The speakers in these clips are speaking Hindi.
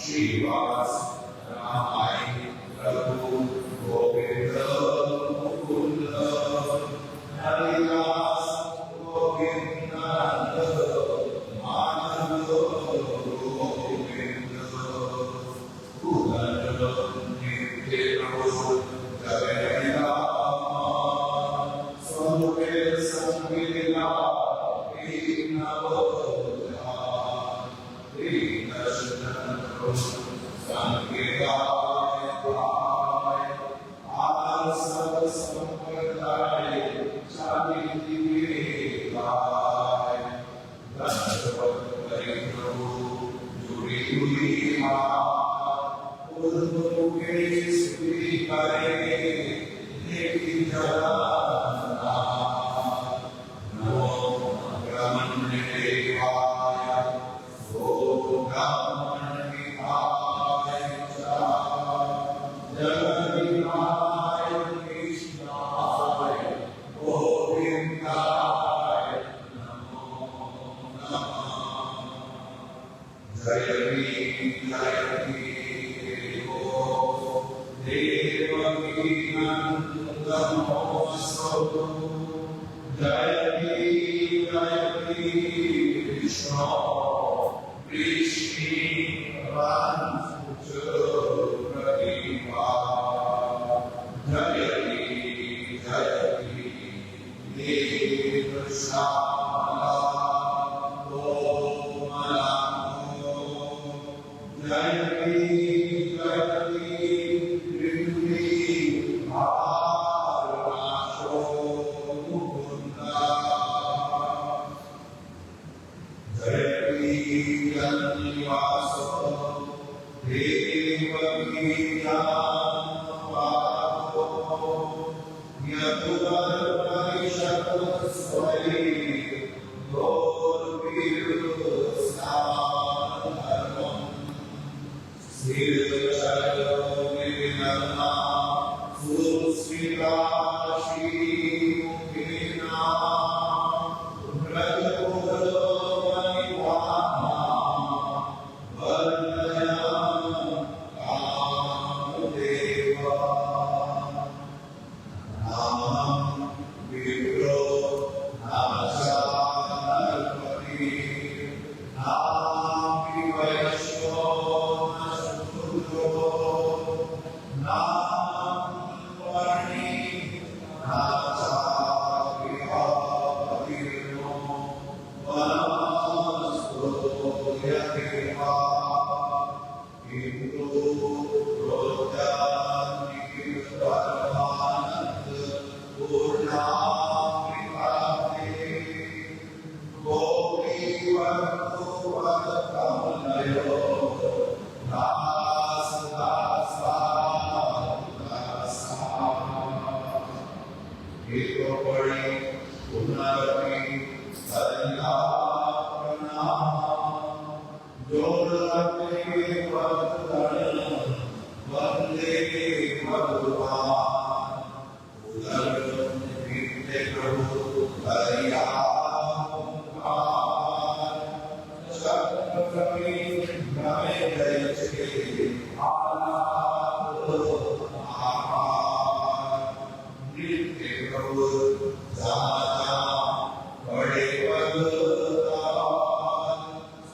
श्रीवास रामाय प्रभु गोविंद मुकुंद हरिदास गोविंद माधव गोविंद उदर नित्य प्रभु जगन्नाथ स्वरूपे संविदा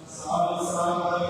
Sama-sama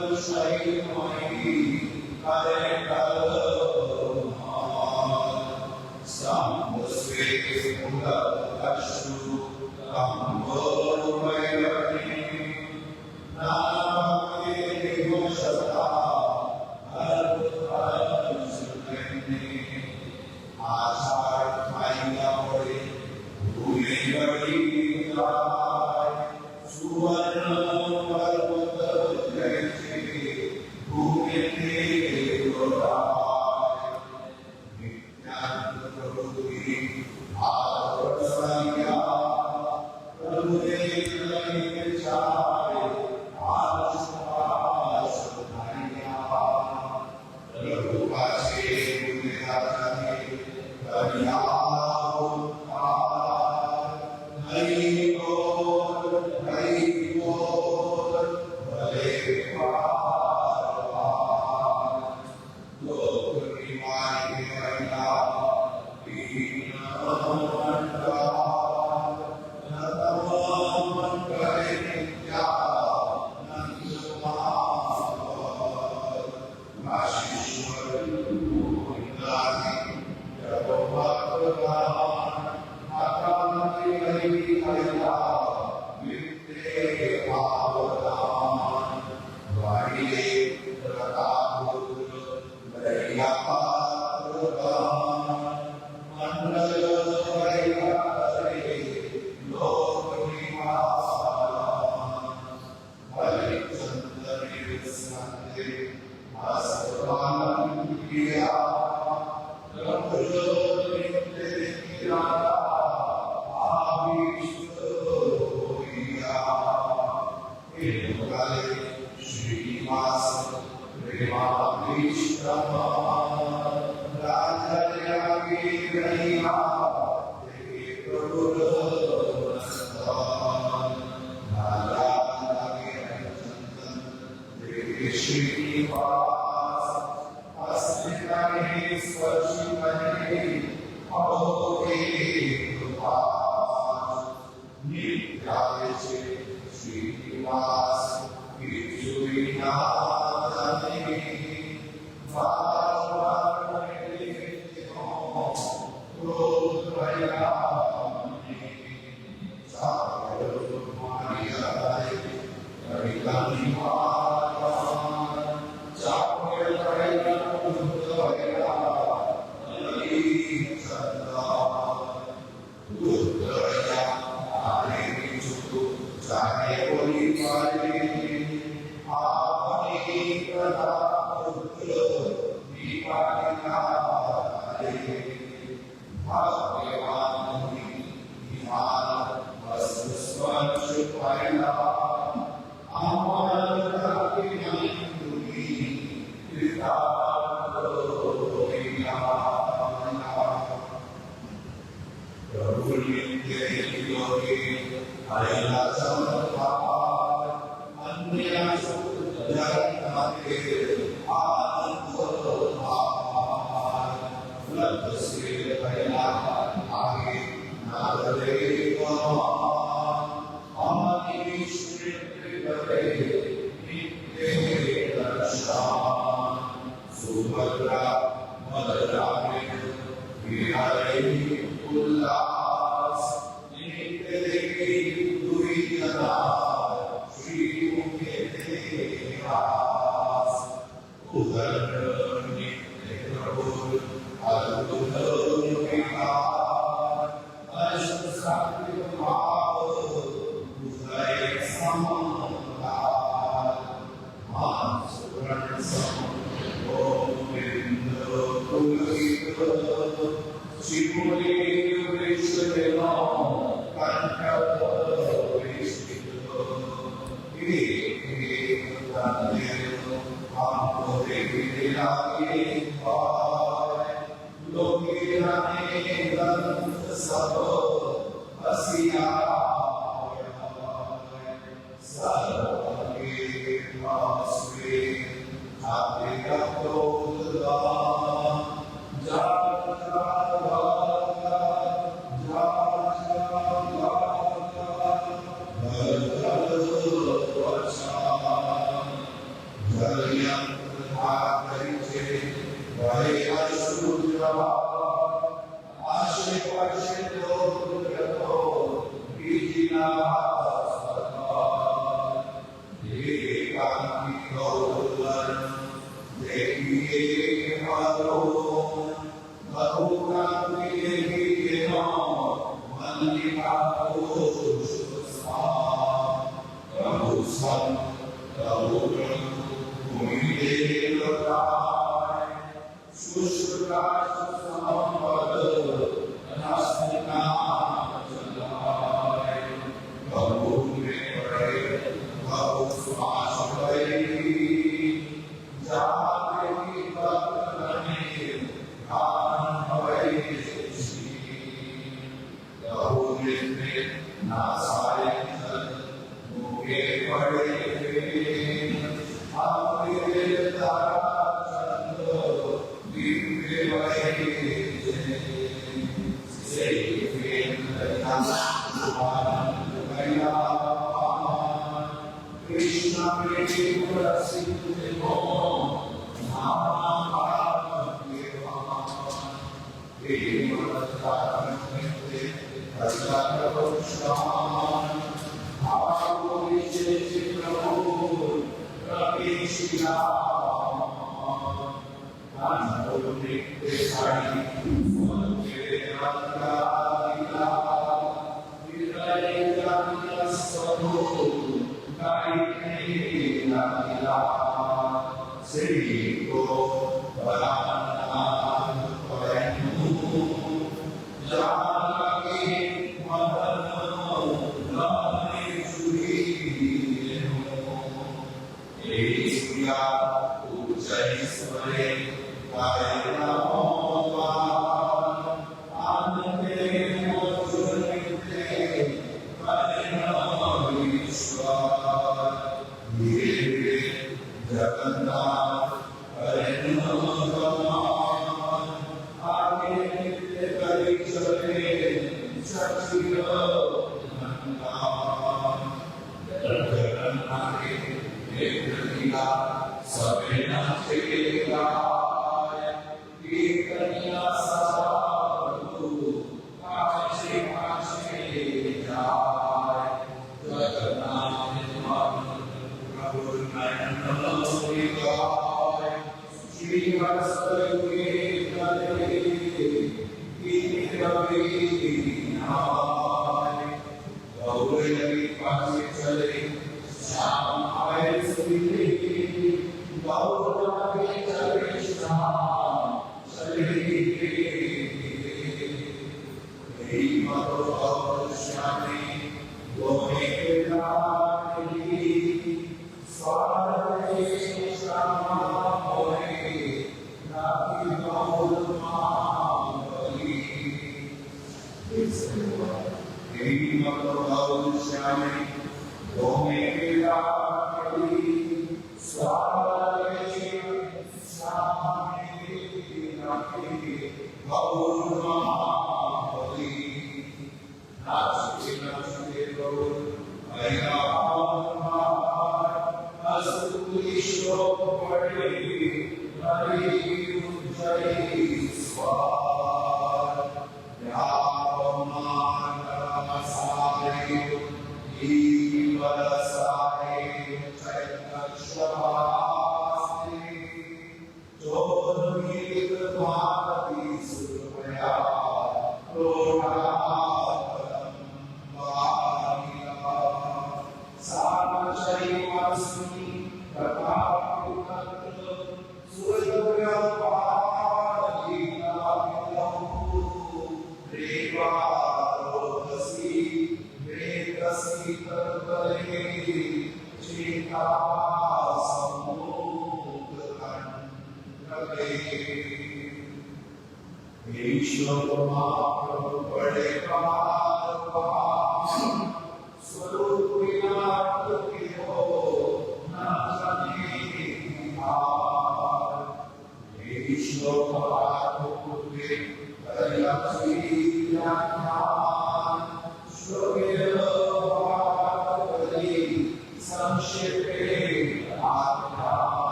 Krishna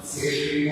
Sri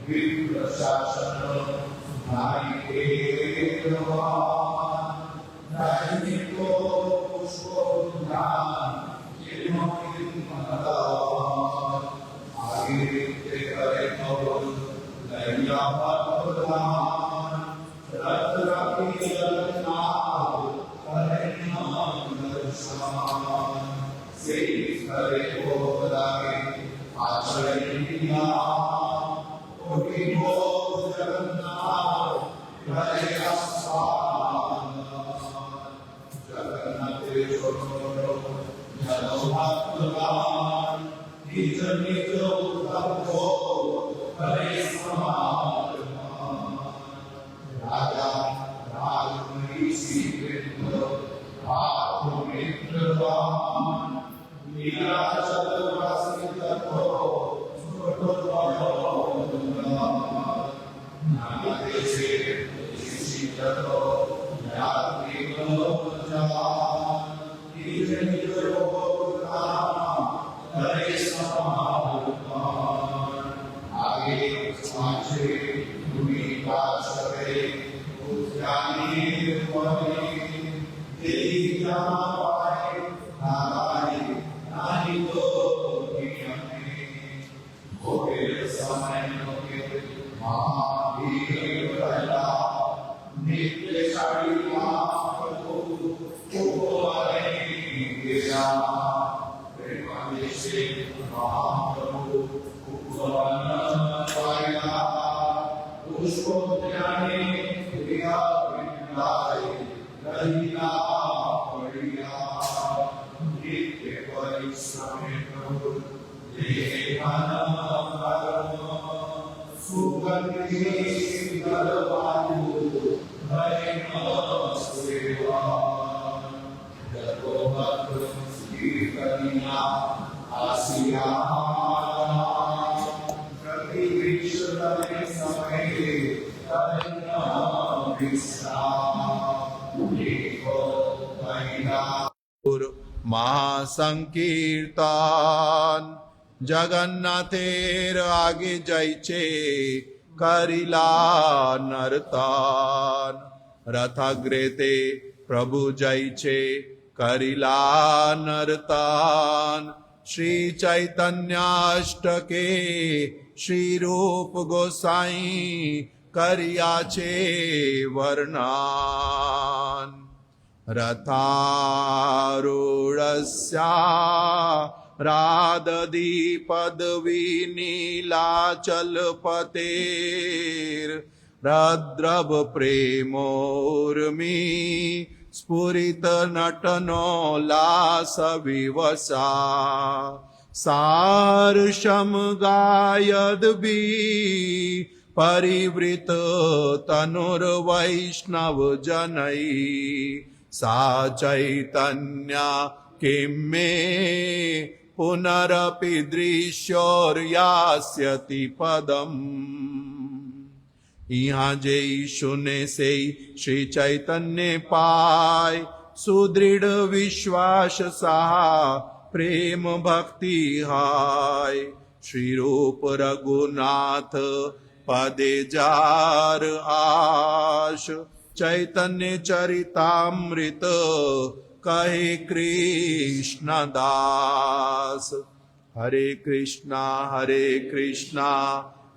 Viva Shashanam, Nai महासंकीर्तन जगन्नाथेर आगे जाइछे करिला नर्तन रथाग्रेते प्रभु जाइछे करिला नर्तन श्री चैतन्याष्टके श्री रूप गोसाई करियाछे वर्णन रथारूढस्या राधदीपद्विनीलाचलपतेर्रद्रव प्रेमोर्मी स्फुरित नटनोल्लासविवसा सार्षं गायद्भि परिवृत तनुर्वैष्णव जनैः सा चैतन्या किं मे पुनरपि दृश्योर्यास्यति पदम्। यहाँ जय सुने से श्री चैतन्य पाय सुदृढ़ विश्वास सहा प्रेम भक्ति हाय श्री रूप रघुनाथ पदे जार आश चैतन्य चरितामृत कहे कृष्ण दास। हरे कृष्णा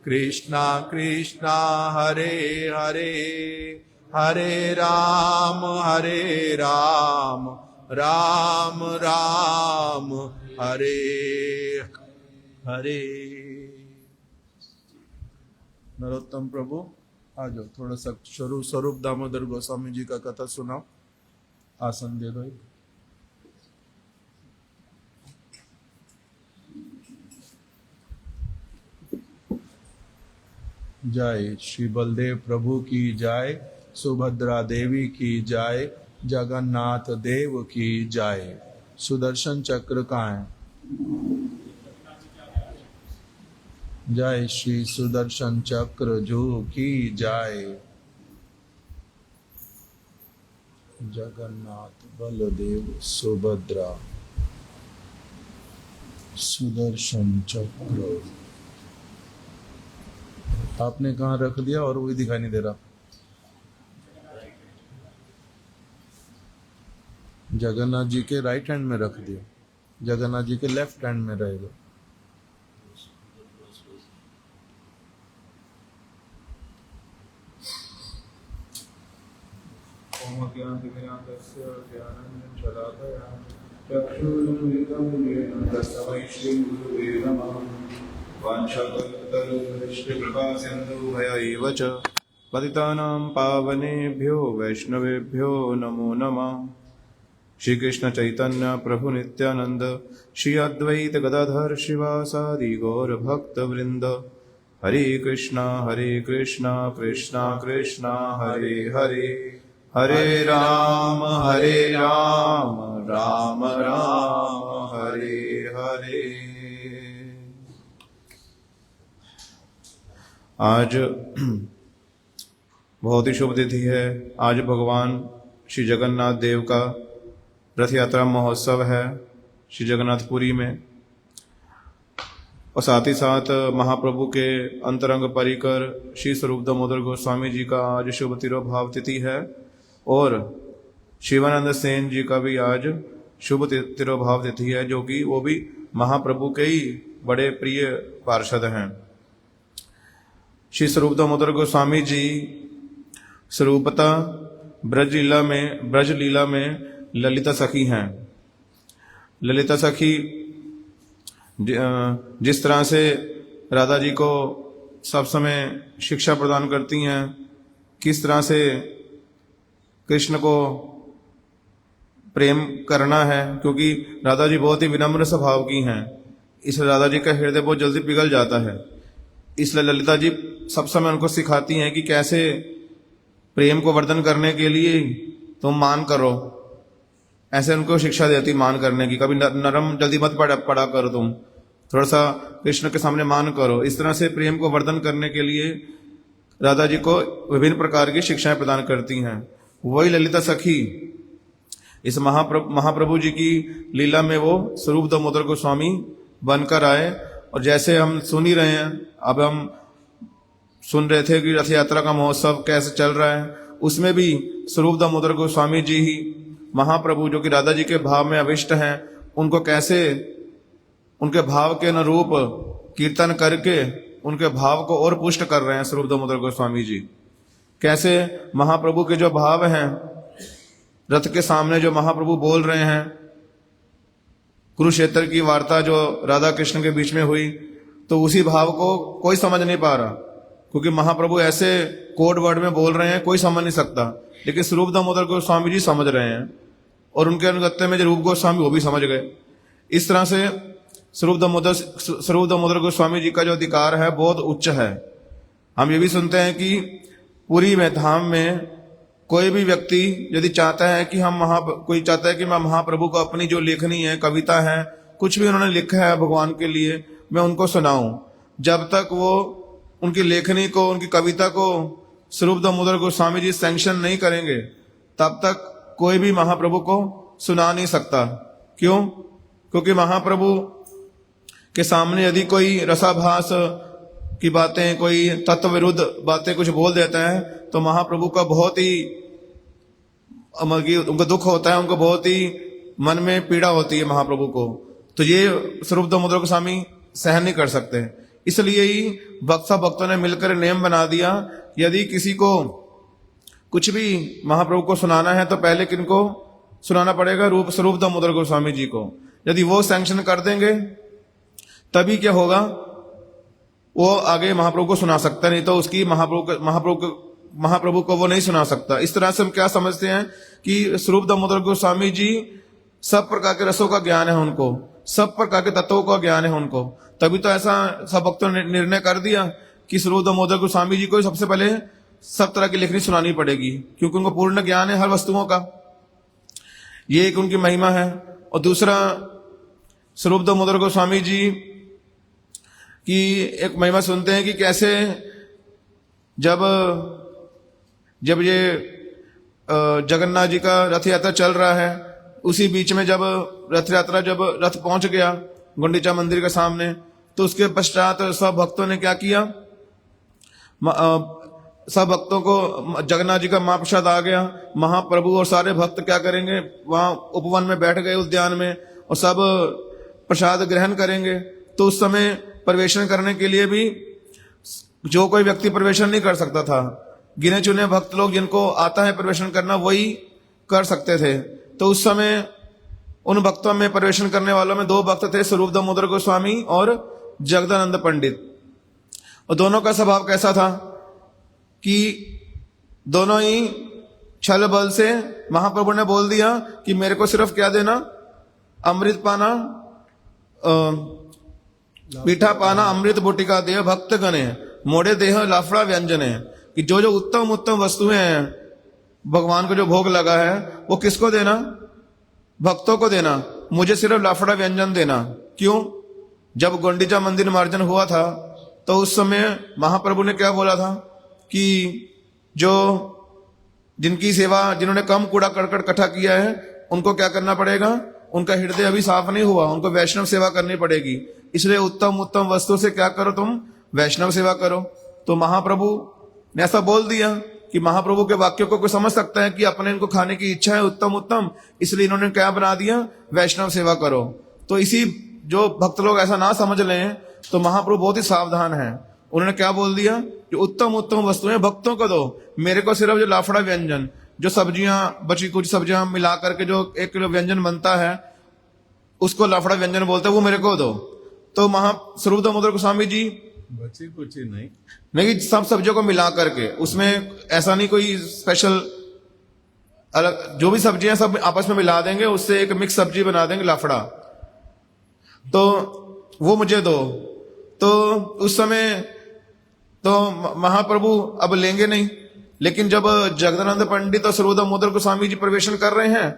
कृष्णा कृष्णा हरे हरे हरे राम राम राम हरे हरे। नरोत्तम प्रभु आ जाओ, थोड़ा सा स्वरूप दामोदर गोस्वामी जी का कथा सुनाओ। आसन दे दो। जय श्री बलदेव प्रभु की जय, सुभद्रा देवी की जय, जगन्नाथ देव की जय। सुदर्शन चक्र कहाँ है? जय श्री सुदर्शन चक्र जो की जय। जगन्नाथ बलदेव सुभद्रा सुदर्शन चक्र। आपने कहाँ रख दिया और वही दिखाई नहीं दे रहा। जगन्नाथ जी के राइट हैंड में रख दियो, जगन्नाथ जी के लेफ्ट हैंड में रहेगा। ओम ज्ञानतिमिरान्धस्य ज्ञानाञ्जनशलाकया चक्षुरुन्मिलितं येन तस्मै श्रीगुरुवे नमः। वाञ्छाकल्पतरुश्रीकृपासिन्धुभय एव च पतितानां पावनेभ्यो वैष्णवेभ्यो नमो नमः। श्री कृष्ण चैतन्य प्रभु नित्यानंद, श्री अद्वैत गदाधर शिवासादि गौर भक्त वृंद। हरे कृष्णा कृष्णा कृष्णा हरे हरे, हरे राम राम राम हरे हरे। आज बहुत ही शुभ तिथि है। आज भगवान श्री जगन्नाथ देव का रथ यात्रा महोत्सव है श्री जगन्नाथपुरी में, और साथ ही साथ महाप्रभु के अंतरंग परिकर श्री स्वरूप दामोदर गोस्वामी जी का आज शुभ तिरोभाव तिथि है, और शिवानंद सेन जी का भी आज शुभ तिरोभाव तिथि है, जो कि वो भी महाप्रभु के ही बड़े प्रिय पार्षद हैं। श्री स्वरूप दामोदर गोस्वामी जी स्वरूपता ब्रज लीला में ललिता सखी हैं। ललिता सखी जिस तरह से राधा जी को सब समय शिक्षा प्रदान करती हैं, किस तरह से कृष्ण को प्रेम करना है, क्योंकि राधा जी बहुत ही विनम्र स्वभाव की हैं, इसलिए राधा जी का हृदय बहुत जल्दी पिघल जाता है। इसलिए ललिता जी सब समय उनको सिखाती हैं कि कैसे प्रेम को वर्धन करने के लिए तुम मान करो, ऐसे उनको शिक्षा देती मान करने की। कभी नरम जल्दी मत पड़ा करो, तुम थोड़ा सा कृष्ण के सामने मान करो। इस तरह से प्रेम को वर्धन करने के लिए राधा जी को विभिन्न प्रकार की शिक्षाएं प्रदान करती हैं। वही ललिता सखी इस महाप्रभु जी की लीला में वो स्वरूप दामोदर गोस्वामी बनकर आए, और जैसे हम सुन ही रहे हैं, अब हम सुन रहे थे कि रथ यात्रा का महोत्सव कैसे चल रहा है, उसमें भी स्वरूप दामोदर गोस्वामी जी ही महाप्रभु जो कि राधा जी के भाव में अभिष्ट हैं, उनको कैसे उनके भाव के अनुरूप कीर्तन करके उनके भाव को और पुष्ट कर रहे हैं स्वरूप दामोदर गोस्वामी जी। कैसे महाप्रभु के जो भाव हैं, रथ के सामने जो महाप्रभु बोल रहे हैं, कुरुक्षेत्र की वार्ता जो राधा कृष्ण के बीच में हुई, तो उसी भाव को कोई समझ नहीं पा रहा, क्योंकि महाप्रभु ऐसे कोड वर्ड में बोल रहे हैं, कोई समझ नहीं सकता। लेकिन स्वरूप दामोदर गोस्वामी जी समझ रहे हैं, और उनके अनुगत्य में जो रूप गोस्वामी वो भी समझ गए। इस तरह से स्वरूप दामोदर गोस्वामी जी का जो अधिकार है बहुत उच्च है। हम ये भी सुनते हैं कि पुरी में धाम में कोई भी व्यक्ति यदि चाहता है कि कोई चाहता है कि मैं महाप्रभु को अपनी जो लेखनी है, कविता है, कुछ भी उन्होंने लिखा है भगवान के लिए, मैं उनको सुनाऊं, जब तक वो उनकी लेखनी को, उनकी कविता को स्वरूप दामोदर गोस्वामी जी सैंक्शन नहीं करेंगे, तब तक कोई भी महाप्रभु को सुना नहीं सकता। क्यों? क्योंकि महाप्रभु के सामने यदि कोई रसाभास की बातें, कोई तत्व विरुद्ध बातें कुछ बोल देता है, तो महाप्रभु का बहुत ही उनको दुख होता है, उनको बहुत ही मन में पीड़ा होती है महाप्रभु को। तो ये स्वरूप दामोदर गोस्वामी सहन नहीं कर सकते। इसलिए ही भक्तों ने मिलकर नियम बना दिया, यदि किसी को कुछ भी महाप्रभु को सुनाना है तो पहले किनको सुनाना पड़ेगा? स्वरूप दामोदर गोस्वामी जी को। यदि वो सैंक्शन कर देंगे तभी क्या होगा, वो आगे महाप्रभु को सुना सकता, नहीं तो उसकी महाप्रभु को वो नहीं सुना सकता। इस तरह से हम क्या समझते हैं कि स्वरूप दामोदर गोस्वामी जी सब प्रकार के रसों का ज्ञान है उनको, सब प्रकार के तत्वों का ज्ञान है उनको। तभी तो ऐसा सब भक्तों ने निर्णय कर दिया कि स्वरूप दामोदर गोस्वामी जी को सबसे पहले सब तरह की लेखनी सुनानी पड़ेगी, क्योंकि उनको पूर्ण ज्ञान है हर वस्तुओं का। ये एक उनकी महिमा है। और दूसरा, स्वरूप दामोदर गोस्वामी जी की एक महिमा सुनते हैं कि कैसे जब ये जगन्नाथ जी का रथ यात्रा चल रहा है, उसी बीच में जब रथ पहुंच गया गुंडीचा मंदिर के सामने, तो उसके पश्चात सब भक्तों ने क्या किया, सब भक्तों को जगन्नाथ जी का महाप्रसाद आ गया। महाप्रभु और सारे भक्त क्या करेंगे, वहां उपवन में बैठ गए उद्यान में और सब प्रसाद ग्रहण करेंगे। तो उस समय प्रवेशन करने के लिए भी जो कोई व्यक्ति प्रवेशन नहीं कर सकता था, गिने चुने भक्त लोग जिनको आता है प्रवेशन करना वही कर सकते थे। तो उस समय उन भक्तों में प्रवेशन करने वालों में 2 भक्त थे, स्वरूप दामोदर गोस्वामी और जगदानंद पंडित। और दोनों का स्वभाव कैसा था कि दोनों ही छल बल से महाप्रभु ने बोल दिया कि मेरे को सिर्फ क्या देना, अमृत पाना, मीठा पाना अमृत बोटिका देह भक्त गणे मोड़े देह लाफड़ा व्यंजन है। कि जो जो उत्तम उत्तम वस्तुएं हैं भगवान को जो भोग लगा है वो किसको देना, भक्तों को देना, मुझे सिर्फ लाफड़ा व्यंजन देना। क्यों? जब गुंडीचा मंदिर मार्जन हुआ था तो उस समय महाप्रभु ने क्या बोला था कि जो जिनकी सेवा, जिन्होंने कम कूड़ा करकट इकट्ठा किया है उनको क्या करना पड़ेगा, उनका हृदय अभी साफ नहीं हुआ, उनको वैष्णव सेवा करनी पड़ेगी। इसलिए उत्तम उत्तम वस्तु से क्या करो, तुम वैष्णव सेवा करो। तो महाप्रभु ने ऐसा बोल दिया कि महाप्रभु के वाक्यों को कोई समझ सकता है कि अपने इनको खाने की इच्छा है उत्तम उत्तम, इसलिए इन्होंने क्या बना दिया, वैष्णव सेवा करो। तो इसी जो भक्त लोग ऐसा ना समझ लें तो महाप्रभु बहुत ही सावधान है। उन्होंने क्या बोल दिया कि उत्तम उत्तम वस्तुएं भक्तों को दो, मेरे को सिर्फ जो लाफड़ा व्यंजन, जो सब्जियां बची कुछ सब्जियां मिला करके जो 1 किलो व्यंजन बनता है उसको लाफड़ा व्यंजन बोलते हैं, वो मेरे को दो। तो स्वरूप दामोदर गोस्वामी जी बची कुछ नहीं, सब सब्जियों को मिला करके, उसमें ऐसा नहीं कोई स्पेशल अलग, जो भी सब्जियां सब आपस में मिला देंगे, उससे एक मिक्स सब्जी बना देंगे लाफड़ा, तो वो मुझे दो। तो उस समय तो महाप्रभु अब लेंगे नहीं, लेकिन जब जगदानंद पंडित और स्वरूप दामोदर गोस्वामी जी प्रवेशन कर रहे हैं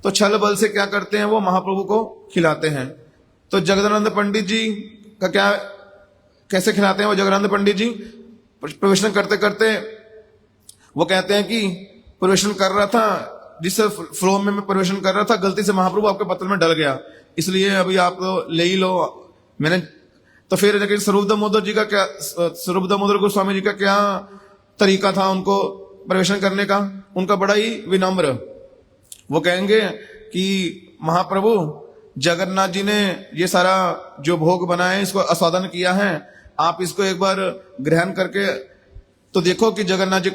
तो छल बल से क्या करते हैं, वो महाप्रभु को खिलाते हैं। तो जगदानंद पंडित जी का क्या, कैसे खिलाते हैं वो जगदानंद पंडित जी, प्रवेशन करते करते वो कहते हैं कि प्रवेशन कर रहा था, जिस फ्लो में मैं प्रवेशन कर रहा था गलती से महाप्रभु आपके पत्र में डल गया, इसलिए अभी आप ले ही लो मैंने। तो फिर लेकिन स्वरूप दामोदर जी का क्या, स्वरूप दामोदर गोस्वामी जी का क्या तरीका था उनको प्रवेशन करने का, उनका बड़ा ही विनम्र। वो कहेंगे कि महाप्रभु जगन्नाथ जी ने ये सारा जो भोग बनाए इसको आस्वादन किया है, आप इसको एक बार ग्रहण करके तो देखो कि जगन्नाथ जी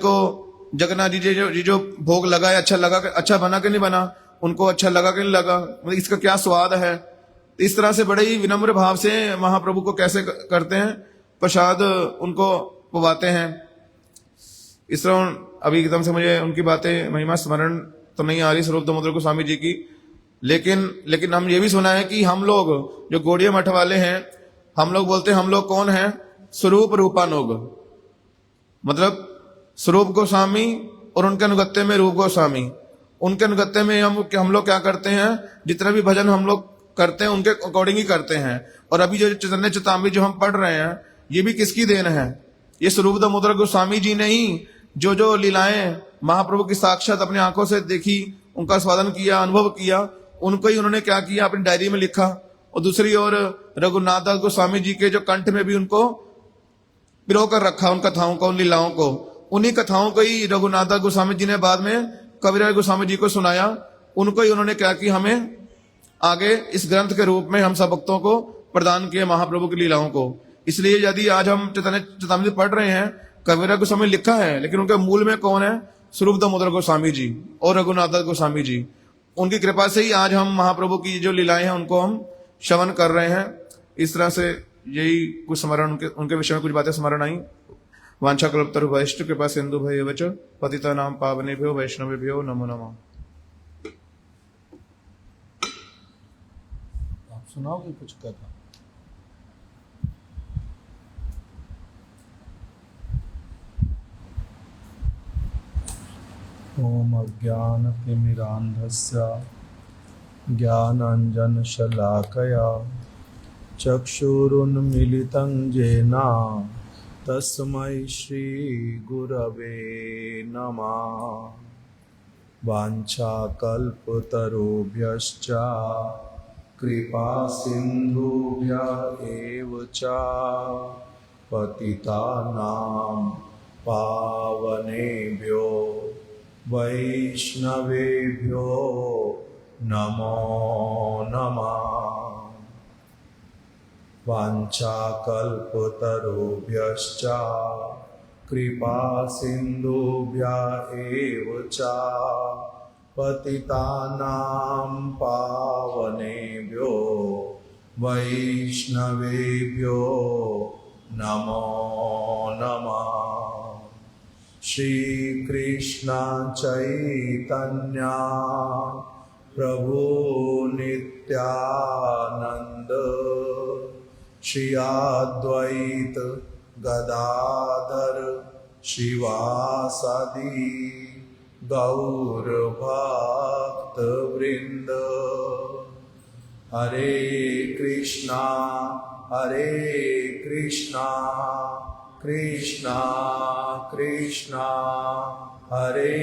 जो भोग लगा है अच्छा लगा, अच्छा बना कि नहीं बना, उनको अच्छा लगा कि नहीं लगा, मतलब इसका क्या स्वाद है। इस तरह से बड़े ही विनम्र भाव से महाप्रभु को कैसे करते हैं, प्रसाद उनको पवाते हैं। इस तरह अभी एकदम से मुझे उनकी बातें महिमा स्मरण तो नहीं आ रही स्वरूप दामोदर गोस्वामी जी की, लेकिन हम ये भी सुना है कि हम लोग जो गौड़िया मठ वाले हैं, हम लोग बोलते हैं हम लोग कौन हैं, स्वरूप रूपानुग, मतलब स्वरूप गोस्वामी और उनके अनुगत्य में रूप गोस्वामी, उनके अनुगत्य में हम लोग क्या करते हैं, जितना भी भजन हम लोग करते हैं उनके अकॉर्डिंग ही करते हैं। और अभी जो चैतन्य चेतामृत जो हम पढ़ रहे हैं ये भी किसकी देन है, ये स्वरूप दामोदर गोस्वामी जी ने ही जो जो लीलाएं महाप्रभु की साक्षात अपनी आंखों से देखी, उनका स्वादन किया, अनुभव किया, उनको ही उन्होंने क्या किया, अपनी डायरी में लिखा। और दूसरी ओर रघुनाथ दास गोस्वामी जी के जो कंठ में भी उनको पिरो कर रखा, उन कथाओं को, उन लीलाओं को, उन्हीं कथाओं को ही रघुनाथ दास गोस्वामी जी ने बाद में कविराज गोस्वामी जी को सुनाया। उनको ही उन्होंने क्या किया, हमें आगे इस ग्रंथ के रूप में हम सब भक्तों को प्रदान किए महाप्रभु की लीलाओं को। इसलिए यदि आज हम चैतन्य चेतामृत पढ़ रहे हैं, कविराज गोस्वामी लिखा है, लेकिन उनके मूल में कौन है, स्वरूप दामोदर गोस्वामी जी और रघुनाथ दास गोस्वामी जी। उनकी कृपा से ही आज हम महाप्रभु की जो लीलाएं हैं उनको हम श्रवण कर रहे हैं। इस तरह से यही कुछ स्मरण उनके विषय में कुछ बातें स्मरण आई। वांछा कल्पतरु वैष्णव कृपा सिंधु भैरव च पतिता नाम पावनेभ्यो वैष्णवेभ्यो नमो नमः। आप सुनाओगे कुछ कथा? ओम अज्ञानतिमिरान्धस्य ज्ञानाञ्जनशलाकया चक्षुरुन्मीलितं येन तस्मै श्रीगुरवे नमः। वाञ्छाकल्पतरुभ्यश्च कृपा सिन्धुभ्य एव च पतितानां पावनेभ्यो वैष्णवेभ्यो नमो नमः। वाञ्छाकल्पतरुभ्यश्च कृपा सिन्धुभ्य एव च पतितानां पावनेभ्यो वैष्णवेभ्यो नमो नमः। श्री कृष्ण चैतन्य प्रभु नित्यानंद श्री अद्वैत गदाधर शिवासादि गौर भक्त वृंद। हरे कृष्णा कृष्णा कृष्णा हरे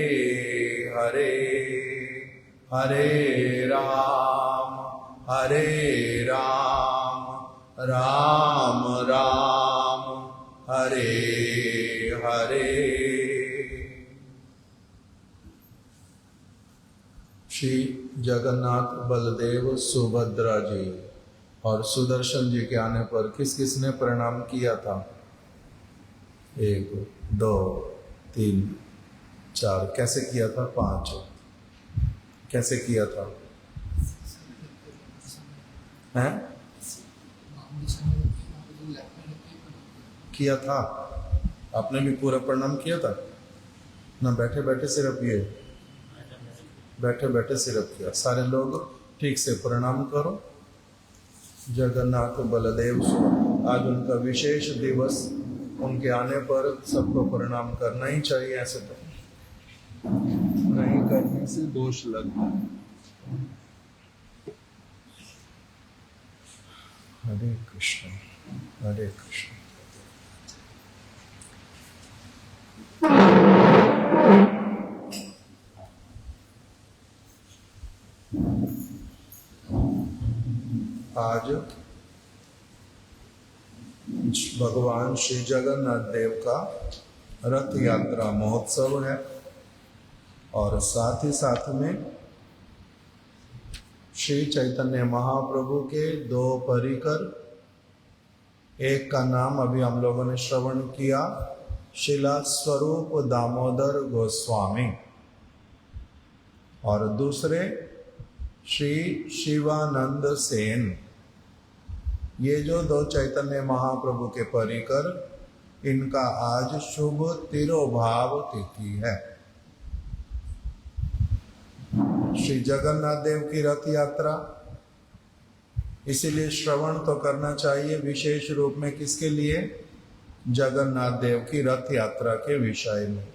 हरे, हरे राम राम राम हरे हरे। श्री जगन्नाथ बलदेव सुभद्रा जी और सुदर्शन जी के आने पर किस किसने प्रणाम किया था? 1 2 3 4 कैसे किया था? 5 कैसे किया था? हैं? किया था? आपने भी पूरा प्रणाम किया था ना? बैठे बैठे सिर्फ ये बैठे बैठे सिर्फ किया? सारे लोग ठीक से प्रणाम करो। जगन्नाथ बलदेव आज उनका विशेष दिवस, उनके आने पर सबको प्रणाम करना ही चाहिए। ऐसे तो नहीं करने से दोष लगता है। हरे कृष्ण हरे कृष्ण। आज भगवान श्री जगन्नाथ देव का रथ यात्रा महोत्सव है और साथ ही साथ में श्री चैतन्य महाप्रभु के 2 परिकर, एक का नाम अभी हम लोगों ने श्रवण किया, शिला स्वरूप दामोदर गोस्वामी, और दूसरे श्री शिवानंद सेन। ये जो 2 चैतन्य महाप्रभु के परिकर, इनका आज शुभ तिरोभाव तिथि है। श्री जगन्नाथ देव की रथ यात्रा, इसीलिए श्रवण तो करना चाहिए विशेष रूप में। किसके लिए? जगन्नाथ देव की रथ यात्रा के विषय में।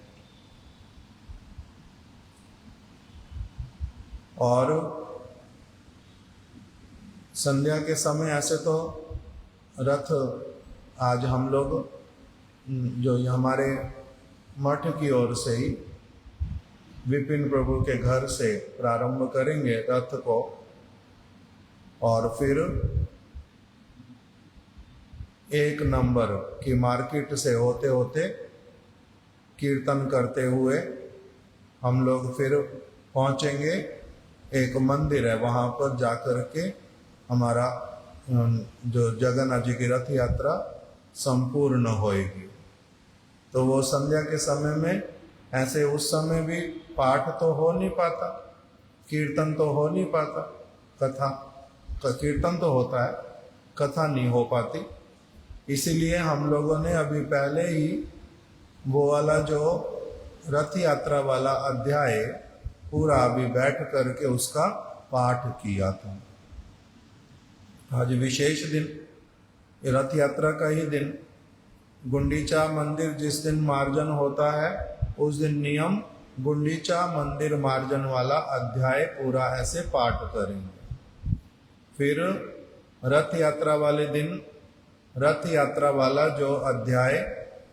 और संध्या के समय ऐसे तो रथ आज हम लोग जो हमारे मठ की ओर से ही विपिन प्रभु के घर से प्रारंभ करेंगे रथ को, और फिर 1 नंबर की मार्केट से होते होते कीर्तन करते हुए हम लोग फिर पहुंचेंगे। एक मंदिर है, वहां पर जाकर के हमारा जो जगन्नाथ जी की रथ यात्रा संपूर्ण होएगी। तो वो संध्या के समय में ऐसे उस समय भी पाठ तो हो नहीं पाता, कीर्तन तो हो नहीं पाता, कथा कीर्तन तो होता है, कथा नहीं हो पाती। इसीलिए हम लोगों ने अभी पहले ही वो वाला जो रथ यात्रा वाला अध्याय पूरा अभी बैठ करके उसका पाठ किया था। आज विशेष दिन, रथ यात्रा का ही दिन, गुंडीचा मंदिर जिस दिन मार्जन होता है उस दिन नियम गुंडीचा मंदिर मार्जन वाला अध्याय पूरा ऐसे पाठ करेंगे। फिर रथ यात्रा वाले दिन रथ यात्रा वाला जो अध्याय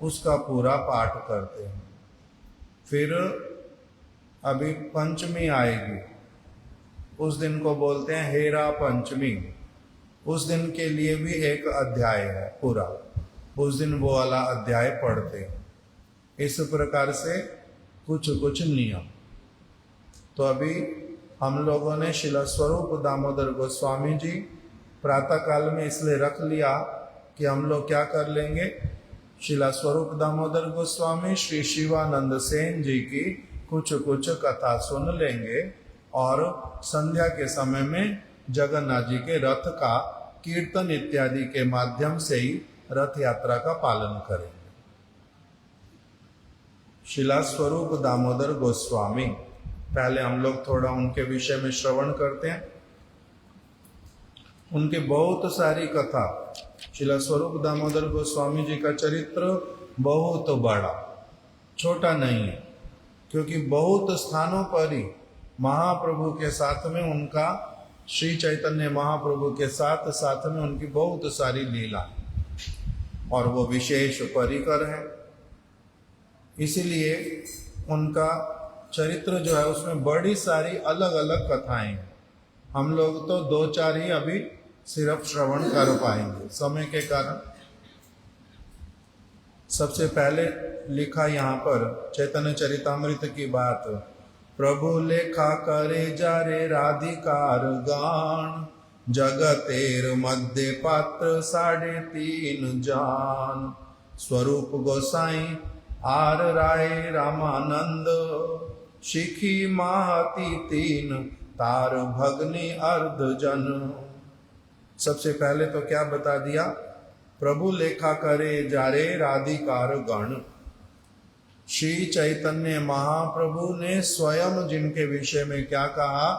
उसका पूरा पाठ करते हैं। फिर अभी पंचमी आएगी, उस दिन को बोलते हैं हेरा पंचमी। उस दिन के लिए भी एक अध्याय है पूरा, उस दिन वो वाला अध्याय पढ़ते हैं। इस प्रकार से कुछ कुछ नियम। तो अभी हम लोगों ने शिला स्वरूप दामोदर गोस्वामी जी प्रातः काल में इसलिए रख लिया कि हम लोग क्या कर लेंगे, शिला स्वरूप दामोदर गोस्वामी श्री शिवानंद सेन जी की कुछ कुछ कथा सुन लेंगे और संध्या के समय में जगन्नाथ जी के रथ का कीर्तन इत्यादि के माध्यम से ही रथ यात्रा का पालन करेंगे। शिला स्वरूप दामोदर गोस्वामी, पहले हम लोग थोड़ा उनके विषय में श्रवण करते हैं। उनके बहुत सारी कथा, शिला स्वरूप दामोदर गोस्वामी जी का चरित्र बहुत बड़ा, छोटा नहीं है, क्योंकि बहुत स्थानों पर ही महाप्रभु के साथ में उनका, श्री चैतन्य महाप्रभु के साथ साथ में उनकी बहुत सारी लीला और वो विशेष परिकर है। इसीलिए उनका चरित्र जो है उसमें बड़ी सारी अलग अलग कथाएं हैं। हम लोग तो 2-4 ही अभी सिर्फ श्रवण कर पाएंगे समय के कारण। सबसे पहले लिखा यहाँ पर चैतन्य चरितामृत की बात, प्रभु लेखा करे जारे राधिकार गान, जगतेर मध्य पात्र 3.5 जान, स्वरूप गोसाई आर राय रामानंद, शिखी माहती 3 तार भगनी अर्ध जन। सबसे पहले तो क्या बता दिया, प्रभु लेखा करे जारे राधिकार गण। श्री चैतन्य महाप्रभु ने स्वयं जिनके विषय में क्या कहा,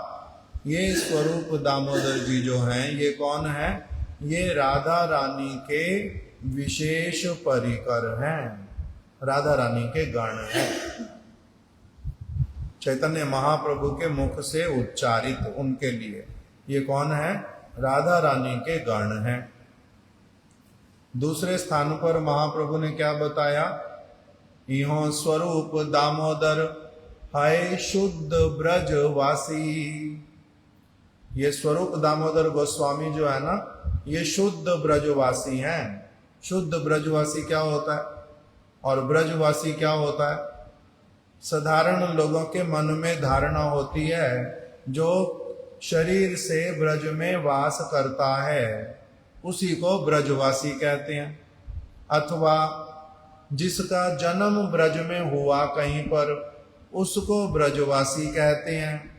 ये स्वरूप दामोदर जी जो हैं ये कौन है, ये राधा रानी के विशेष परिकर हैं, राधा रानी के गण हैं। चैतन्य महाप्रभु के मुख से उच्चारित उनके लिए ये कौन है, राधा रानी के गण हैं। दूसरे स्थान पर महाप्रभु ने क्या बताया, इहो स्वरूप दामोदर है शुद्ध ब्रजवासी। ये स्वरूप दामोदर गोस्वामी जो है ना, ये शुद्ध ब्रजवासी हैं। शुद्ध ब्रजवासी क्या होता है और ब्रजवासी क्या होता है? साधारण लोगों के मन में धारणा होती है जो शरीर से ब्रज में वास करता है उसी को ब्रजवासी कहते हैं, अथवा जिसका जन्म ब्रज में हुआ कहीं पर उसको ब्रजवासी कहते हैं।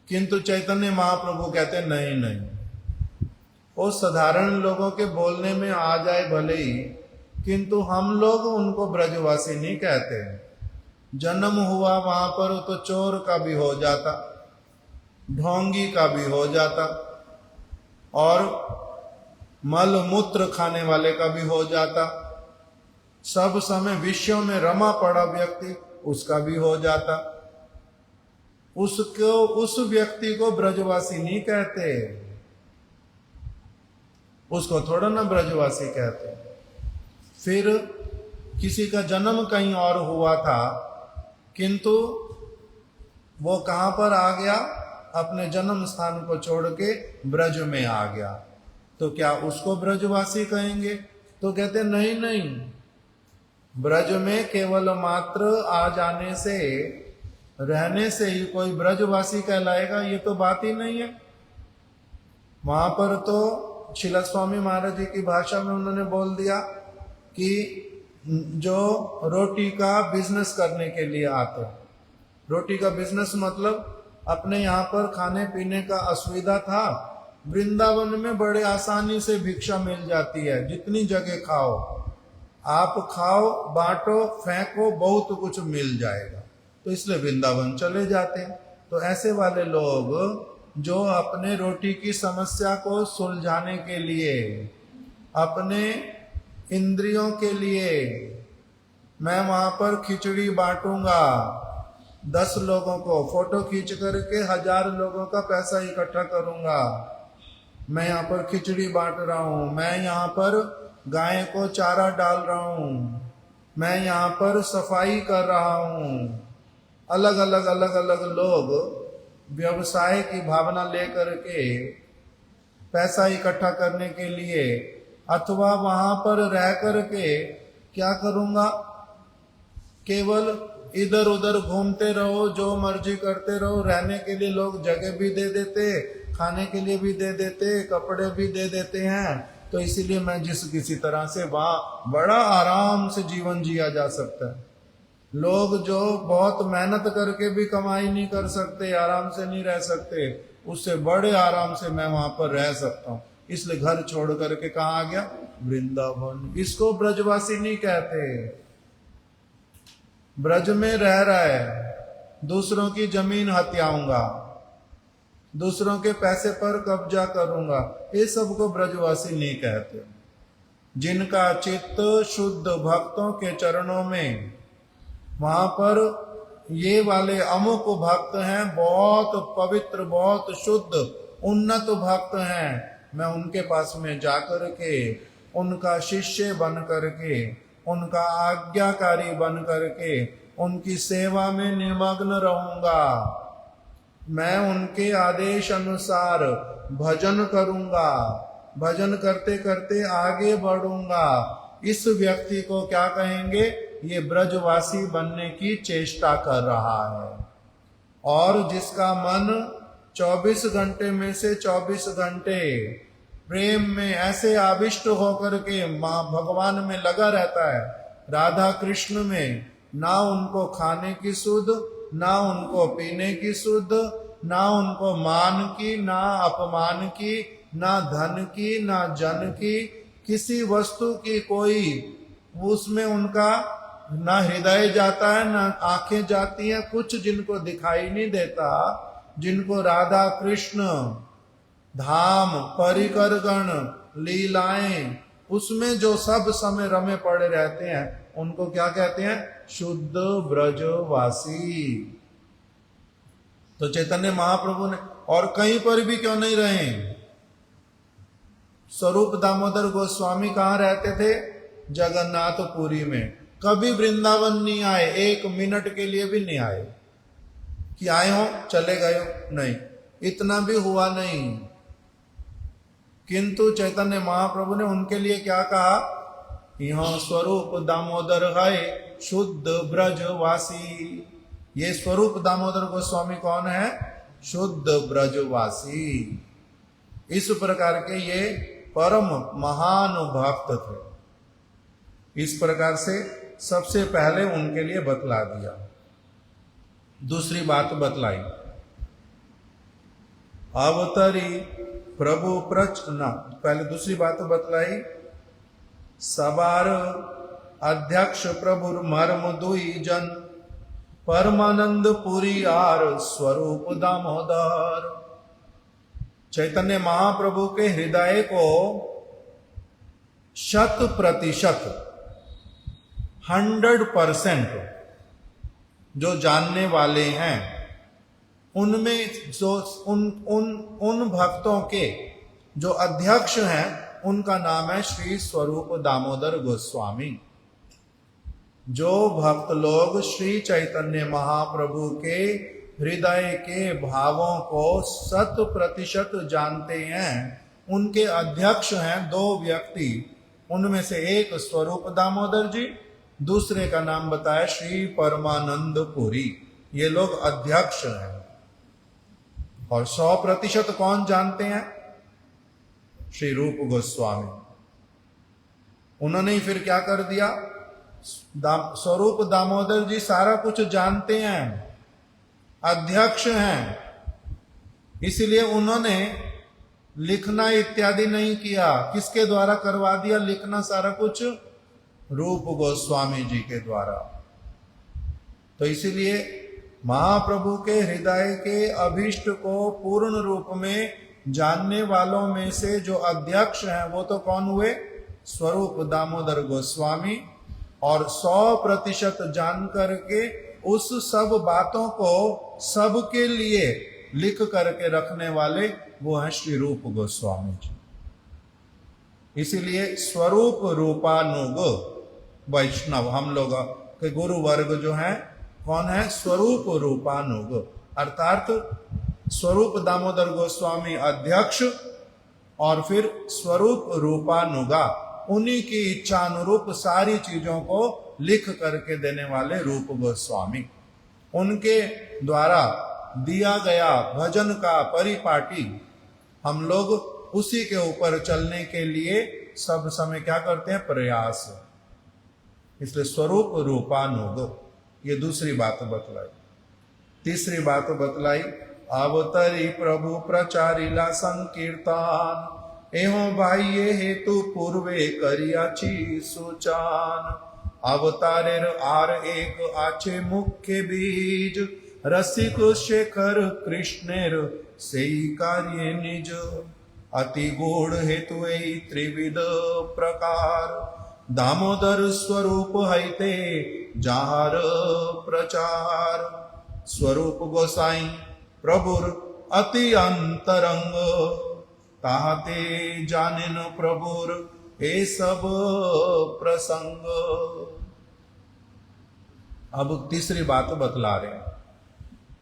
किंतु चैतन्य महाप्रभु कहते हैं नहीं नहीं, वो साधारण लोगों के बोलने में आ जाए भले ही, किंतु हम लोग उनको ब्रजवासी नहीं कहते। जन्म हुआ वहां पर तो चोर का भी हो जाता, ढोंगी का भी हो जाता और मल मूत्र खाने वाले का भी हो जाता, सब समय विषयों में रमा पड़ा व्यक्ति उसका भी हो जाता। उसको, उस व्यक्ति को ब्रजवासी नहीं कहते, उसको थोड़ा ना ब्रजवासी कहते। फिर किसी का जन्म कहीं और हुआ था किंतु वो कहां पर आ गया, अपने जन्म स्थान को छोड़ के ब्रज में आ गया, तो क्या उसको ब्रजवासी कहेंगे? तो कहते नहीं नहीं, ब्रज में केवल मात्र आ जाने से, रहने से ही कोई ब्रजवासी कहलाएगा, ये तो बात ही नहीं है। वहां पर तो शिला स्वामी महाराज जी की भाषा में उन्होंने बोल दिया कि जो रोटी का बिजनेस करने के लिए आते हैं, रोटी का बिजनेस मतलब अपने यहाँ पर खाने पीने का असुविधा था, वृंदावन में बड़े आसानी से भिक्षा मिल जाती है, जितनी जगह खाओ आप खाओ, बांटो, फेंको, बहुत कुछ मिल जाएगा, तो इसलिए वृंदावन चले जाते हैं। तो ऐसे वाले लोग जो अपने रोटी की समस्या को सुलझाने के लिए, अपने इंद्रियों के लिए, मैं वहां पर खिचड़ी बांटूंगा, 10 लोगों को फोटो खींच करके 1000 लोगों का पैसा इकट्ठा करूंगा, मैं यहाँ पर खिचड़ी बांट रहा हूँ, मैं यहाँ पर गाय को चारा डाल रहा हूँ, मैं यहाँ पर सफाई कर रहा हूँ। अलग अलग लोग व्यवसाय की भावना लेकर के पैसा इकट्ठा करने के लिए, अथवा वहां पर रह करके क्या करूंगा, केवल इधर उधर घूमते रहो, जो मर्जी करते रहो। रहने के लिए लोग जगह भी दे देते, खाने के लिए भी दे देते, कपड़े भी दे देते हैं। तो इसीलिए मैं किसी तरह से वहां बड़ा आराम से जीवन जिया जा सकता है। लोग जो बहुत मेहनत करके भी कमाई नहीं कर सकते, आराम से नहीं रह सकते, उससे बड़े आराम से मैं वहां पर रह सकता हूं। इसलिए घर छोड़ करके कहाँ आ गया? वृंदावन। इसको ब्रजवासी नहीं कहते। ब्रज में रह रहा है, दूसरों की जमीन हत्याऊंगा, दूसरों के पैसे पर कब्जा करूंगा, ये सबको ब्रजवासी नहीं कहते। जिनका चित्त शुद्ध भक्तों के चरणों में, वहां पर ये वाले अमुक भक्त हैं, बहुत पवित्र, बहुत शुद्ध, उन्नत भक्त हैं, मैं उनके पास में जाकर के उनका शिष्य बन करके, उनका आज्ञाकारी बन करके उनकी सेवा में निमग्न रहूंगा। मैं उनके आदेश अनुसार भजन करूंगा, भजन करते करते आगे बढ़ूंगा। इस व्यक्ति को क्या कहेंगे? ये ब्रजवासी बनने की चेष्टा कर रहा है। और जिसका मन 24 घंटे में से 24 घंटे प्रेम में ऐसे आविष्ट होकर के मां भगवान में लगा रहता है, राधा कृष्ण में, ना उनको खाने की सुध, ना उनको पीने की सुध, ना उनको मान की, ना अपमान की, ना धन की, ना जन की, किसी वस्तु की कोई उसमें उनका ना हृदय जाता है, ना आंखें जाती हैं, कुछ जिनको दिखाई नहीं देता, जिनको राधा कृष्ण धाम परिकर गण लीलाएं उसमें जो सब समय रमे पड़े रहते हैं, उनको क्या कहते हैं? शुद्ध ब्रजवासी। तो चैतन्य महाप्रभु ने और कहीं पर भी क्यों नहीं रहे? स्वरूप दामोदर गोस्वामी कहाँ रहते थे? जगन्नाथपुरी में। कभी वृंदावन नहीं आए, एक मिनट के लिए भी नहीं आए कि आए हो चले गए हो, नहीं, इतना भी हुआ नहीं। किंतु चैतन्य महाप्रभु ने उनके लिए क्या कहा? यह स्वरूप दामोदर है शुद्ध ब्रजवासी। ये स्वरूप दामोदर गोस्वामी कौन है? शुद्ध ब्रजवासी। इस प्रकार के ये परम महान भक्त थे। इस प्रकार से सबसे पहले उनके लिए बतला दिया। दूसरी बात बतलाई, अवतरी प्रभु प्रचना। पहले दूसरी बात बतलाई, सबार अध्यक्ष प्रभु मर्म दुई जन, परमानंद पुरी आर स्वरूप दामोदर। चैतन्य महाप्रभु के हृदय को 100% 100% जो जानने वाले हैं, उनमें जो उन भक्तों के जो अध्यक्ष हैं, उनका नाम है श्री स्वरूप दामोदर गोस्वामी। जो भक्त लोग श्री चैतन्य महाप्रभु के हृदय के भावों को 100% जानते हैं, उनके अध्यक्ष हैं 2 व्यक्ति। उनमें से एक स्वरूप दामोदर जी, दूसरे का नाम बताया श्री परमानंद पुरी। ये लोग अध्यक्ष हैं। और 100% कौन जानते हैं? श्री रूप गोस्वामी। उन्होंने ही फिर क्या कर दिया? स्वरूप दामोदर जी सारा कुछ जानते हैं, अध्यक्ष हैं, इसलिए उन्होंने लिखना इत्यादि नहीं किया। किसके द्वारा करवा दिया लिखना सारा कुछ? रूप गोस्वामी जी के द्वारा। तो इसीलिए महाप्रभु के हृदय के अभीष्ट को पूर्ण रूप में जानने वालों में से जो अध्यक्ष हैं, वो तो कौन हुए? स्वरूप दामोदर गोस्वामी। और 100% जान करके उस सब बातों को सबके लिए लिख करके रखने वाले वो हैं श्री रूप गोस्वामी जी। इसीलिए स्वरूप रूपानुग वैष्णव हम लोग के गुरु वर्ग जो है कौन है? स्वरूप रूपानुग, अर्थात स्वरूप दामोदर गोस्वामी अध्यक्ष और फिर स्वरूप रूपानुगा, उन्हीं की इच्छा अनुरूप सारी चीजों को लिख करके देने वाले रूप गोस्वामी, उनके द्वारा दिया गया भजन का परिपाटी हम लोग उसी के ऊपर चलने के लिए सब समय क्या करते हैं, प्रयास। इसलिए स्वरूप रूपानुग, ये दूसरी बात बतलाई। तीसरी बात बतलाई, अवतरी प्रभु प्रचारिला संकीर्तन, एवं बाह्य हेतु पूर्वे करियाची सुचान। अवतारेर आर एक आचे मुख्य बीज, रसिक शेखर कृष्णेर सेई कार्य निज। अति गूढ़ हेतु त्रिविध प्रकार, दामोदर स्वरूप हैते जार प्रचार। स्वरूप गोसाई प्रभुर अति अंतरंग, ताहते जानिन प्रभुर ए सब प्रसंग। अब तीसरी बात बतला रहे हैं,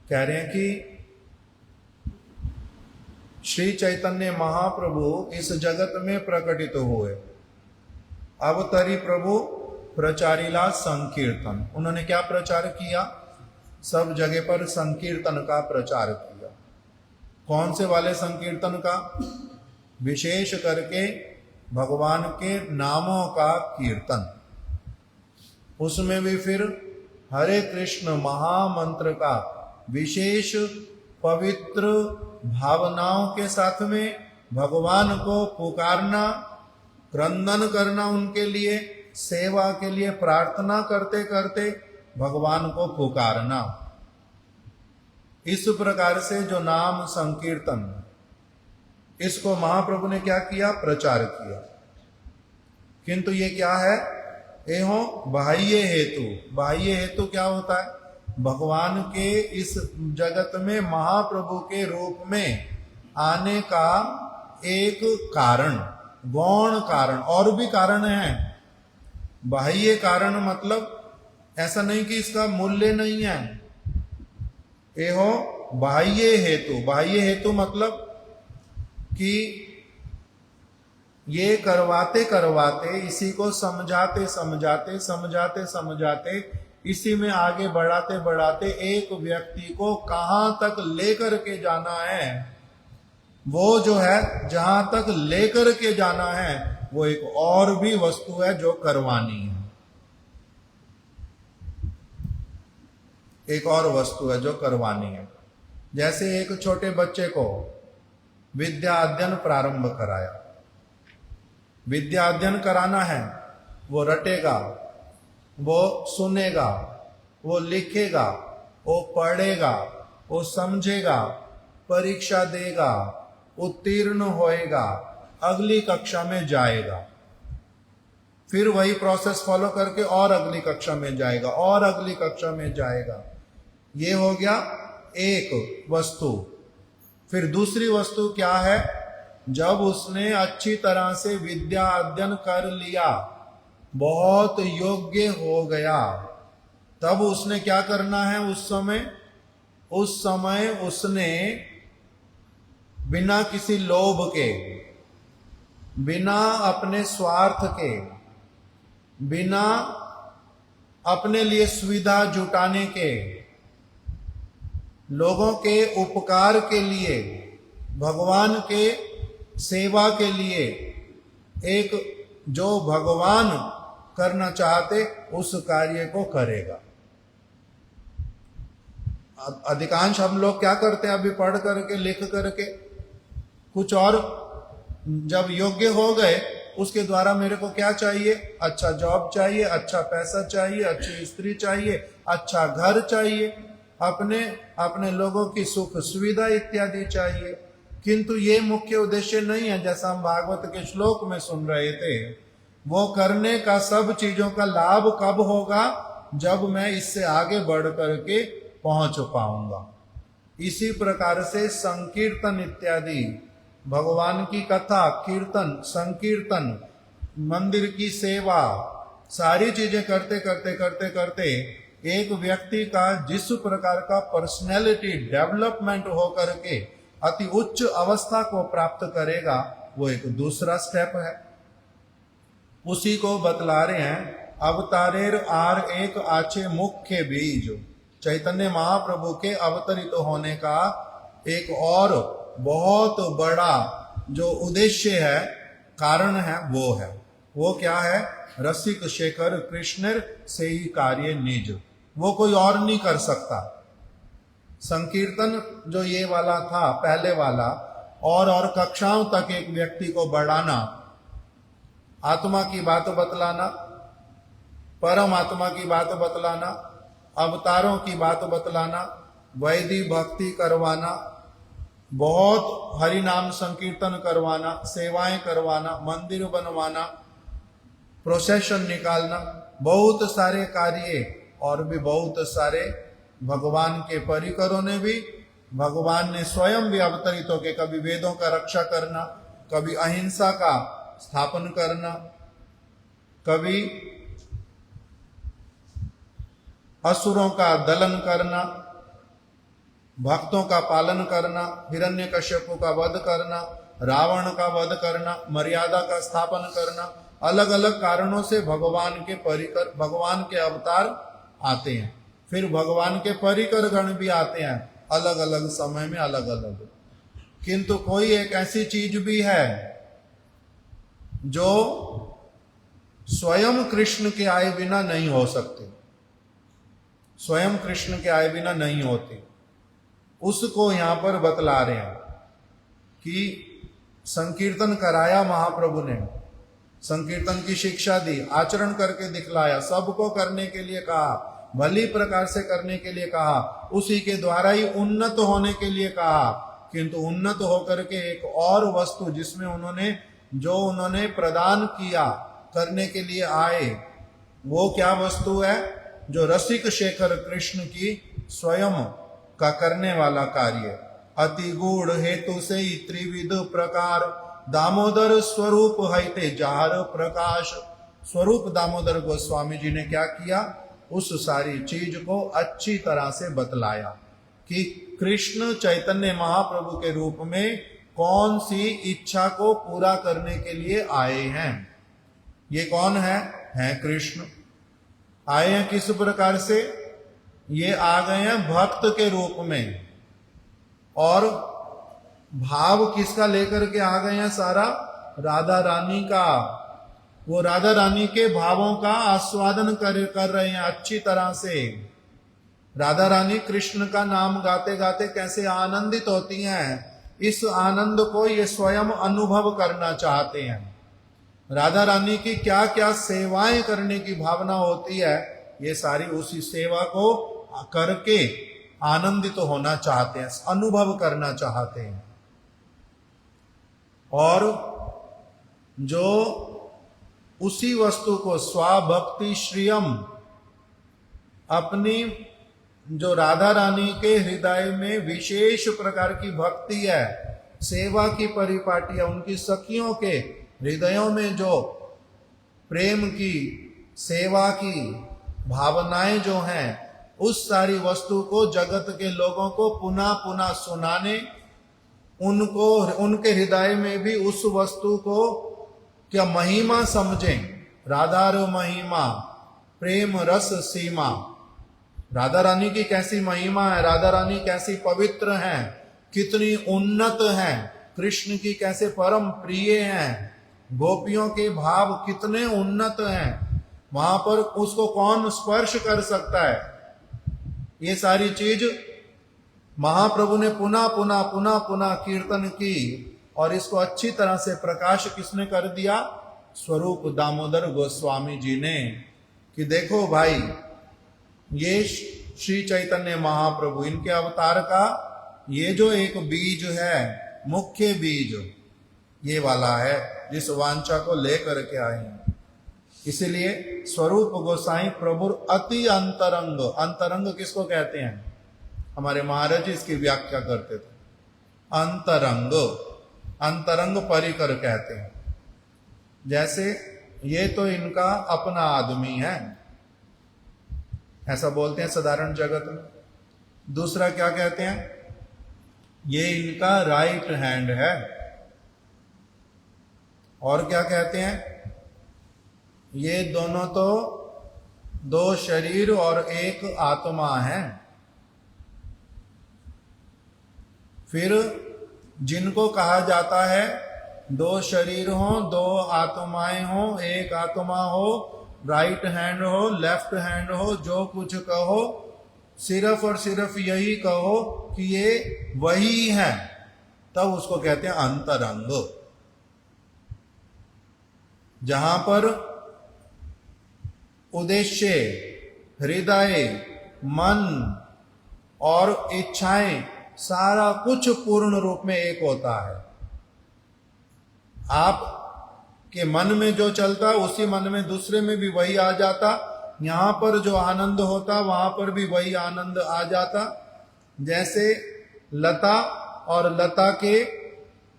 कह रहे हैं कि श्री चैतन्य महाप्रभु इस जगत में प्रकटित हुए। अवतरी प्रभु प्रचारिला संकीर्तन, उन्होंने क्या प्रचार किया, सब जगह पर संकीर्तन का प्रचार किया। कौन से वाले संकीर्तन का, विशेष करके भगवान के नामों का कीर्तन, उसमें भी फिर हरे कृष्ण महामंत्र का विशेष पवित्र भावनाओं के साथ में भगवान को पुकारना, क्रंदन करना, उनके लिए सेवा के लिए प्रार्थना करते करते भगवान को पुकारना। इस प्रकार से जो नाम संकीर्तन, इसको महाप्रभु ने क्या किया, प्रचार किया। किंतु ये क्या है, एवं बाह्य हेतु। बाह्य हेतु क्या होता है, भगवान के इस जगत में महाप्रभु के रूप में आने का एक कारण, गौण कारण, और भी कारण है। बाह्य कारण मतलब ऐसा नहीं कि इसका मूल्य नहीं है, एहो बाह्य हेतु। बाह्य हेतु मतलब कि ये करवाते करवाते, इसी को समझाते समझाते समझाते समझाते, इसी में आगे बढ़ाते बढ़ाते एक व्यक्ति को कहां तक लेकर के जाना है, वो जो है जहां तक लेकर के जाना है, वो एक और भी वस्तु है जो करवानी है। एक और वस्तु है जो करवानी है। जैसे एक छोटे बच्चे को विद्या अध्ययन प्रारंभ कराया, विद्या अध्ययन कराना है, वो रटेगा, वो सुनेगा, वो लिखेगा, वो पढ़ेगा, वो समझेगा, परीक्षा देगा, उत्तीर्ण होएगा, अगली कक्षा में जाएगा, फिर वही प्रोसेस फॉलो करके और अगली कक्षा में जाएगा और अगली कक्षा में जाएगा। ये हो गया एक वस्तु। फिर दूसरी वस्तु क्या है, जब उसने अच्छी तरह से विद्या अध्ययन कर लिया, बहुत योग्य हो गया, तब उसने क्या करना है, उस समय उसने बिना किसी लोभ के, बिना अपने स्वार्थ के, बिना अपने लिए सुविधा जुटाने के, लोगों के उपकार के लिए, भगवान के सेवा के लिए, एक जो भगवान करना चाहते उस कार्य को करेगा। अधिकांश हम लोग क्या करते हैं, अभी पढ़ करके लिख करके कुछ और, जब योग्य हो गए उसके द्वारा मेरे को क्या चाहिए, अच्छा जॉब चाहिए, अच्छा पैसा चाहिए, अच्छी स्त्री चाहिए, अच्छा घर चाहिए, अपने लोगों की सुख सुविधा इत्यादि चाहिए। किंतु ये मुख्य उद्देश्य नहीं है। जैसा हम भागवत के श्लोक में सुन रहे थे, वो करने का सब चीजों का लाभ कब होगा, जब मैं इससे आगे बढ़ करके पहुंच पाऊंगा। इसी प्रकार से संकीर्तन इत्यादि, भगवान की कथा, कीर्तन, संकीर्तन, मंदिर की सेवा, सारी चीजें करते करते करते करते एक व्यक्ति का जिस प्रकार का पर्सनैलिटी डेवलपमेंट हो करके अति उच्च अवस्था को प्राप्त करेगा, वो एक दूसरा स्टेप है। उसी को बतला रहे हैं अवतारेर आर एक आचे मुख्य बीज। चैतन्य महाप्रभु के अवतरित होने का एक और बहुत बड़ा जो उद्देश्य है, कारण है, वो क्या है? रसिक शेखर कृष्ण से ही कार्य निज, वो कोई और नहीं कर सकता। संकीर्तन जो ये वाला था पहले वाला, और कक्षाओं तक एक व्यक्ति को बढ़ाना, आत्मा की बात बतलाना, परम आत्मा की बात बतलाना, अवतारों की बात बतलाना, वैदिक भक्ति करवाना, बहुत हरि नाम संकीर्तन करवाना, सेवाएं करवाना, मंदिर बनवाना, प्रोसेशन निकालना, बहुत सारे कार्य और भी बहुत सारे भगवान के परिकरों ने भी, भगवान ने स्वयं भी अवतरित होकर कभी वेदों का रक्षा करना, कभी अहिंसा का स्थापन करना, कभी असुरों का दलन करना, भक्तों का पालन करना, हिरण्यकश्यप का वध करना, रावण का वध करना, मर्यादा का स्थापन करना, अलग अलग कारणों से भगवान के परिकर, भगवान के अवतार आते हैं। फिर भगवान के परिकर गण भी आते हैं अलग अलग समय में, अलग अलग। किंतु कोई एक ऐसी चीज भी है जो स्वयं कृष्ण के आए बिना नहीं हो सकती, स्वयं कृष्ण के आए बिना नहीं होती। उसको यहां पर बतला रहे हैं कि संकीर्तन कराया महाप्रभु ने, संकीर्तन की शिक्षा दी, आचरण करके दिखलाया, सबको करने के लिए कहा, भली प्रकार से करने के लिए कहा, उसी के द्वारा ही उन्नत होने के लिए कहा। किंतु उन्नत होकर के एक और वस्तु जिसमें उन्होंने प्रदान किया, करने के लिए आए, वो क्या वस्तु है? जो रसिक शेखर कृष्ण की स्वयं का करने वाला कार्य। अति गूढ़ हेतु से त्रिविध प्रकार दामोदर स्वरूप हईते जार प्रकाश। स्वरूप दामोदर गोस्वामी जी ने क्या किया? उस सारी चीज को अच्छी तरह से बतलाया कि कृष्ण चैतन्य महाप्रभु के रूप में कौन सी इच्छा को पूरा करने के लिए आए हैं। ये कौन है कृष्ण। आए हैं किस प्रकार से? ये आ गए हैं भक्त के रूप में, और भाव किसका लेकर के आ गए हैं? सारा राधा रानी का। वो राधा रानी के भावों का आस्वादन कर रहे हैं अच्छी तरह से। राधा रानी कृष्ण का नाम गाते गाते कैसे आनंदित होती हैं, इस आनंद को ये स्वयं अनुभव करना चाहते हैं। राधा रानी की क्या क्या सेवाएं करने की भावना होती है, ये सारी उसी सेवा को करके आनंदित होना चाहते हैं, अनुभव करना चाहते हैं। और जो उसी वस्तु को स्वाभक्ति श्रियम, अपनी जो राधा रानी के हृदय में विशेष प्रकार की भक्ति है, सेवा की परिपाटी है, उनकी सखियों के हृदयों में जो प्रेम की, सेवा की भावनाएं जो हैं, उस सारी वस्तु को जगत के लोगों को पुनः पुनः सुनाने, उनको उनके हृदय में भी उस वस्तु को क्या महिमा समझें। राधा रो महिमा प्रेम रस सीमा। राधा रानी की कैसी महिमा है, राधा रानी कैसी पवित्र हैं, कितनी उन्नत हैं, कृष्ण की कैसे परम प्रिय हैं, गोपियों के भाव कितने उन्नत हैं, वहां पर उसको कौन स्पर्श कर सकता है। ये सारी चीज महाप्रभु ने पुनः पुनः पुनः पुनः कीर्तन की, और इसको अच्छी तरह से प्रकाश किसने कर दिया? स्वरूप दामोदर गोस्वामी जी ने। कि देखो भाई, ये श्री चैतन्य महाप्रभु, इनके अवतार का ये जो एक बीज है, मुख्य बीज ये वाला है, जिस वांछा को लेकर के आए हैं। इसीलिए स्वरूप गोसाई प्रभु अति अंतरंग। अंतरंग किसको कहते हैं? हमारे महाराज जी इसकी व्याख्या करते थे। अंतरंग, अंतरंग परिकर कहते हैं। जैसे ये तो इनका अपना आदमी है, ऐसा बोलते हैं साधारण जगत में। दूसरा क्या कहते हैं? ये इनका राइट हैंड है। और क्या कहते हैं? ये दोनों तो दो शरीर और एक आत्मा है। फिर जिनको कहा जाता है दो शरीर हो, दो आत्माएं हो, एक आत्मा हो, राइट हैंड हो, लेफ्ट हैंड हो, जो कुछ कहो सिर्फ और सिर्फ यही कहो कि ये वही है, तब उसको कहते हैं अंतरंग। जहां पर उद्देश्य, हृदय, मन और इच्छाएं सारा कुछ पूर्ण रूप में एक होता है। आप के मन में जो चलता उसी मन में दूसरे में भी वही आ जाता। यहां पर जो आनंद होता वहां पर भी वही आनंद आ जाता। जैसे लता और लता के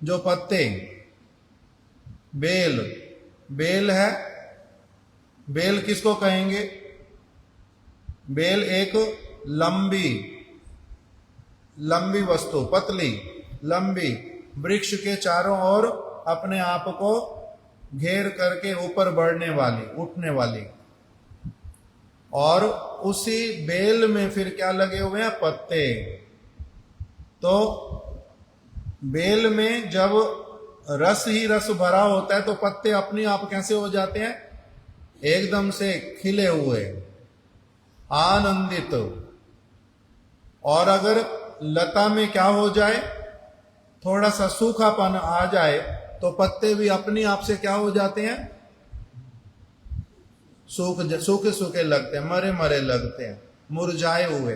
जो पत्ते, बेल, बेल है, बेल किसको कहेंगे? बेल एक लंबी लंबी वस्तु, पतली लंबी, वृक्ष के चारों ओर अपने आप को घेर करके ऊपर बढ़ने वाली, उठने वाली। और उसी बेल में फिर क्या लगे हुए हैं? पत्ते। तो बेल में जब रस ही रस भरा होता है तो पत्ते अपने आप कैसे हो जाते हैं? एकदम से खिले हुए, आनंदित। और अगर लता में क्या हो जाए, थोड़ा सा सूखापन आ जाए तो पत्ते भी अपने आप से क्या हो जाते हैं? सूखे सूखे लगते हैं, मरे मरे लगते हैं, मुरझाए हुए।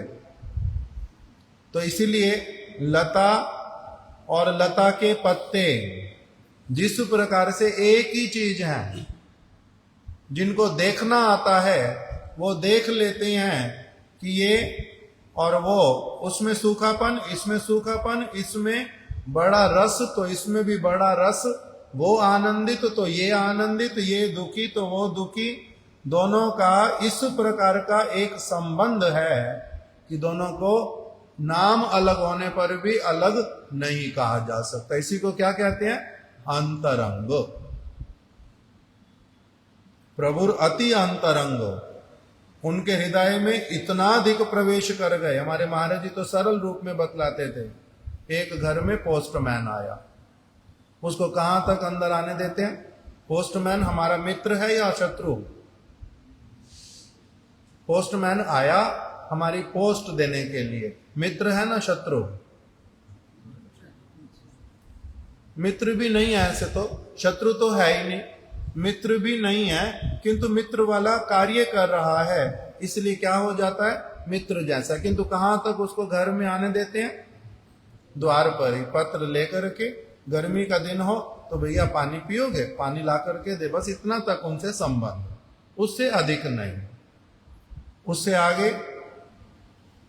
तो इसीलिए लता और लता के पत्ते जिस प्रकार से एक ही चीज है, जिनको देखना आता है वो देख लेते हैं कि ये और वो, उसमें सूखापन, इसमें सूखापन, इसमें बड़ा रस तो इसमें भी बड़ा रस, वो आनंदित तो ये आनंदित, ये दुखी तो वो दुखी। दोनों का इस प्रकार का एक संबंध है कि दोनों को नाम अलग होने पर भी अलग नहीं कहा जा सकता। इसी को क्या कहते हैं? अंतरंग। प्रभु अति अंतरंग, उनके हृदय में इतना अधिक प्रवेश कर गए। हमारे महाराज जी तो सरल रूप में बतलाते थे। एक घर में पोस्टमैन आया, उसको कहां तक अंदर आने देते हैं? पोस्टमैन हमारा मित्र है या शत्रु? पोस्टमैन आया हमारी पोस्ट देने के लिए, मित्र है ना शत्रु? मित्र भी नहीं है ऐसे तो, शत्रु तो है ही नहीं, मित्र भी नहीं है, किंतु मित्र वाला कार्य कर रहा है, इसलिए क्या हो जाता है? मित्र जैसा। किंतु कहां तक उसको घर में आने देते हैं? द्वार पर ही पत्र लेकर के, गर्मी का दिन हो तो भैया पानी पियोगे? पानी ला करके दे, बस इतना तक उनसे संबंध, उससे अधिक नहीं। उससे आगे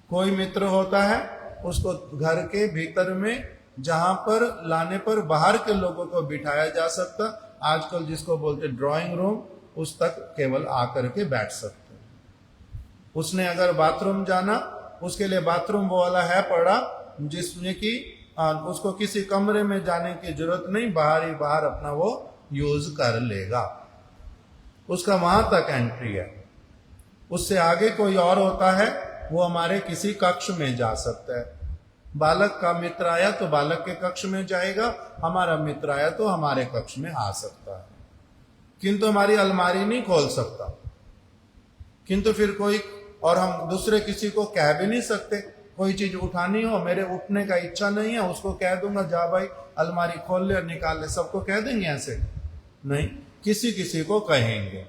कोई मित्र होता है, उसको घर के भीतर में जहां पर लाने पर बाहर के लोगों को बिठाया जा सकता, आजकल जिसको बोलते ड्राइंग रूम, उस तक केवल आकर के बैठ सकते। उसने अगर बाथरूम जाना, उसके लिए बाथरूम वो वाला है पड़ा, जिसमें कि उसको किसी कमरे में जाने की जरूरत नहीं, बाहर ही बाहर अपना वो यूज कर लेगा, उसका वहां तक एंट्री है। उससे आगे कोई और होता है, वो हमारे किसी कक्ष में जा सकता है। बालक का मित्र आया तो बालक के कक्ष में जाएगा, हमारा मित्र आया तो हमारे कक्ष में आ सकता है, किंतु हमारी अलमारी नहीं खोल सकता। किंतु फिर कोई, और हम दूसरे किसी को कह भी नहीं सकते, कोई चीज उठानी हो, मेरे उठने का इच्छा नहीं है, उसको कह दूंगा जा भाई अलमारी खोल ले और निकाल ले, सबको कह देंगे? ऐसे नहीं, किसी किसी को कहेंगे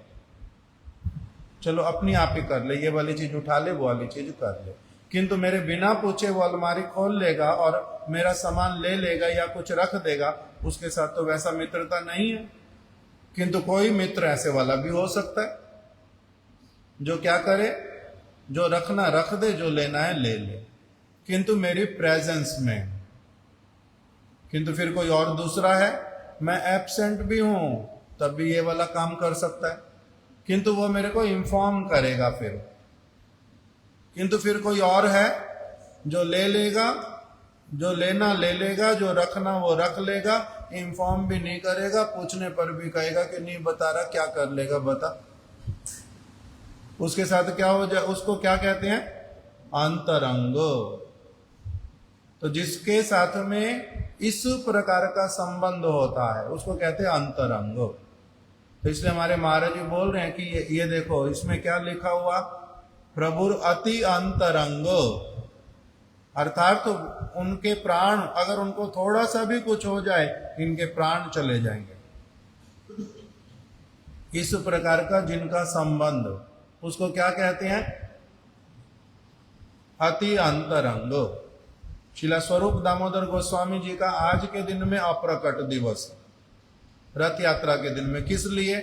चलो अपनी आप ही कर ले, ये वाली चीज उठा ले, वो वाली चीज कर ले। किंतु मेरे बिना पूछे वो अलमारी खोल लेगा और मेरा सामान ले लेगा या कुछ रख देगा, उसके साथ तो वैसा मित्रता नहीं है। किंतु कोई मित्र ऐसे वाला भी हो सकता है जो क्या करे, जो रखना रख दे, जो लेना है ले ले, किंतु मेरी प्रेजेंस में। किंतु फिर कोई और दूसरा है, मैं एब्सेंट भी हूं तब भी ये वाला काम कर सकता है, किंतु वो मेरे को इन्फॉर्म करेगा फिर। किंतु फिर कोई और है जो ले लेगा, जो लेना ले लेगा, जो रखना वो रख लेगा, इन्फॉर्म भी नहीं करेगा, पूछने पर भी कहेगा कि नहीं बता रहा, क्या कर लेगा बता। उसके साथ क्या हो जाए, उसको क्या कहते हैं? अंतरंग। तो जिसके साथ में इस प्रकार का संबंध होता है उसको कहते हैं अंतरंग। तो इसलिए हमारे महाराज जी बोल रहे हैं कि ये देखो इसमें क्या लिखा हुआ, प्रभुर अति अंतरंग, अर्थात तो उनके प्राण, अगर उनको थोड़ा सा भी कुछ हो जाए इनके प्राण चले जाएंगे। इस प्रकार का जिनका संबंध, उसको क्या कहते हैं? अति अंतरंग। श्रीला स्वरूप दामोदर गोस्वामी जी का आज के दिन में अप्रकट दिवस, रथ यात्रा के दिन में। किस लिए?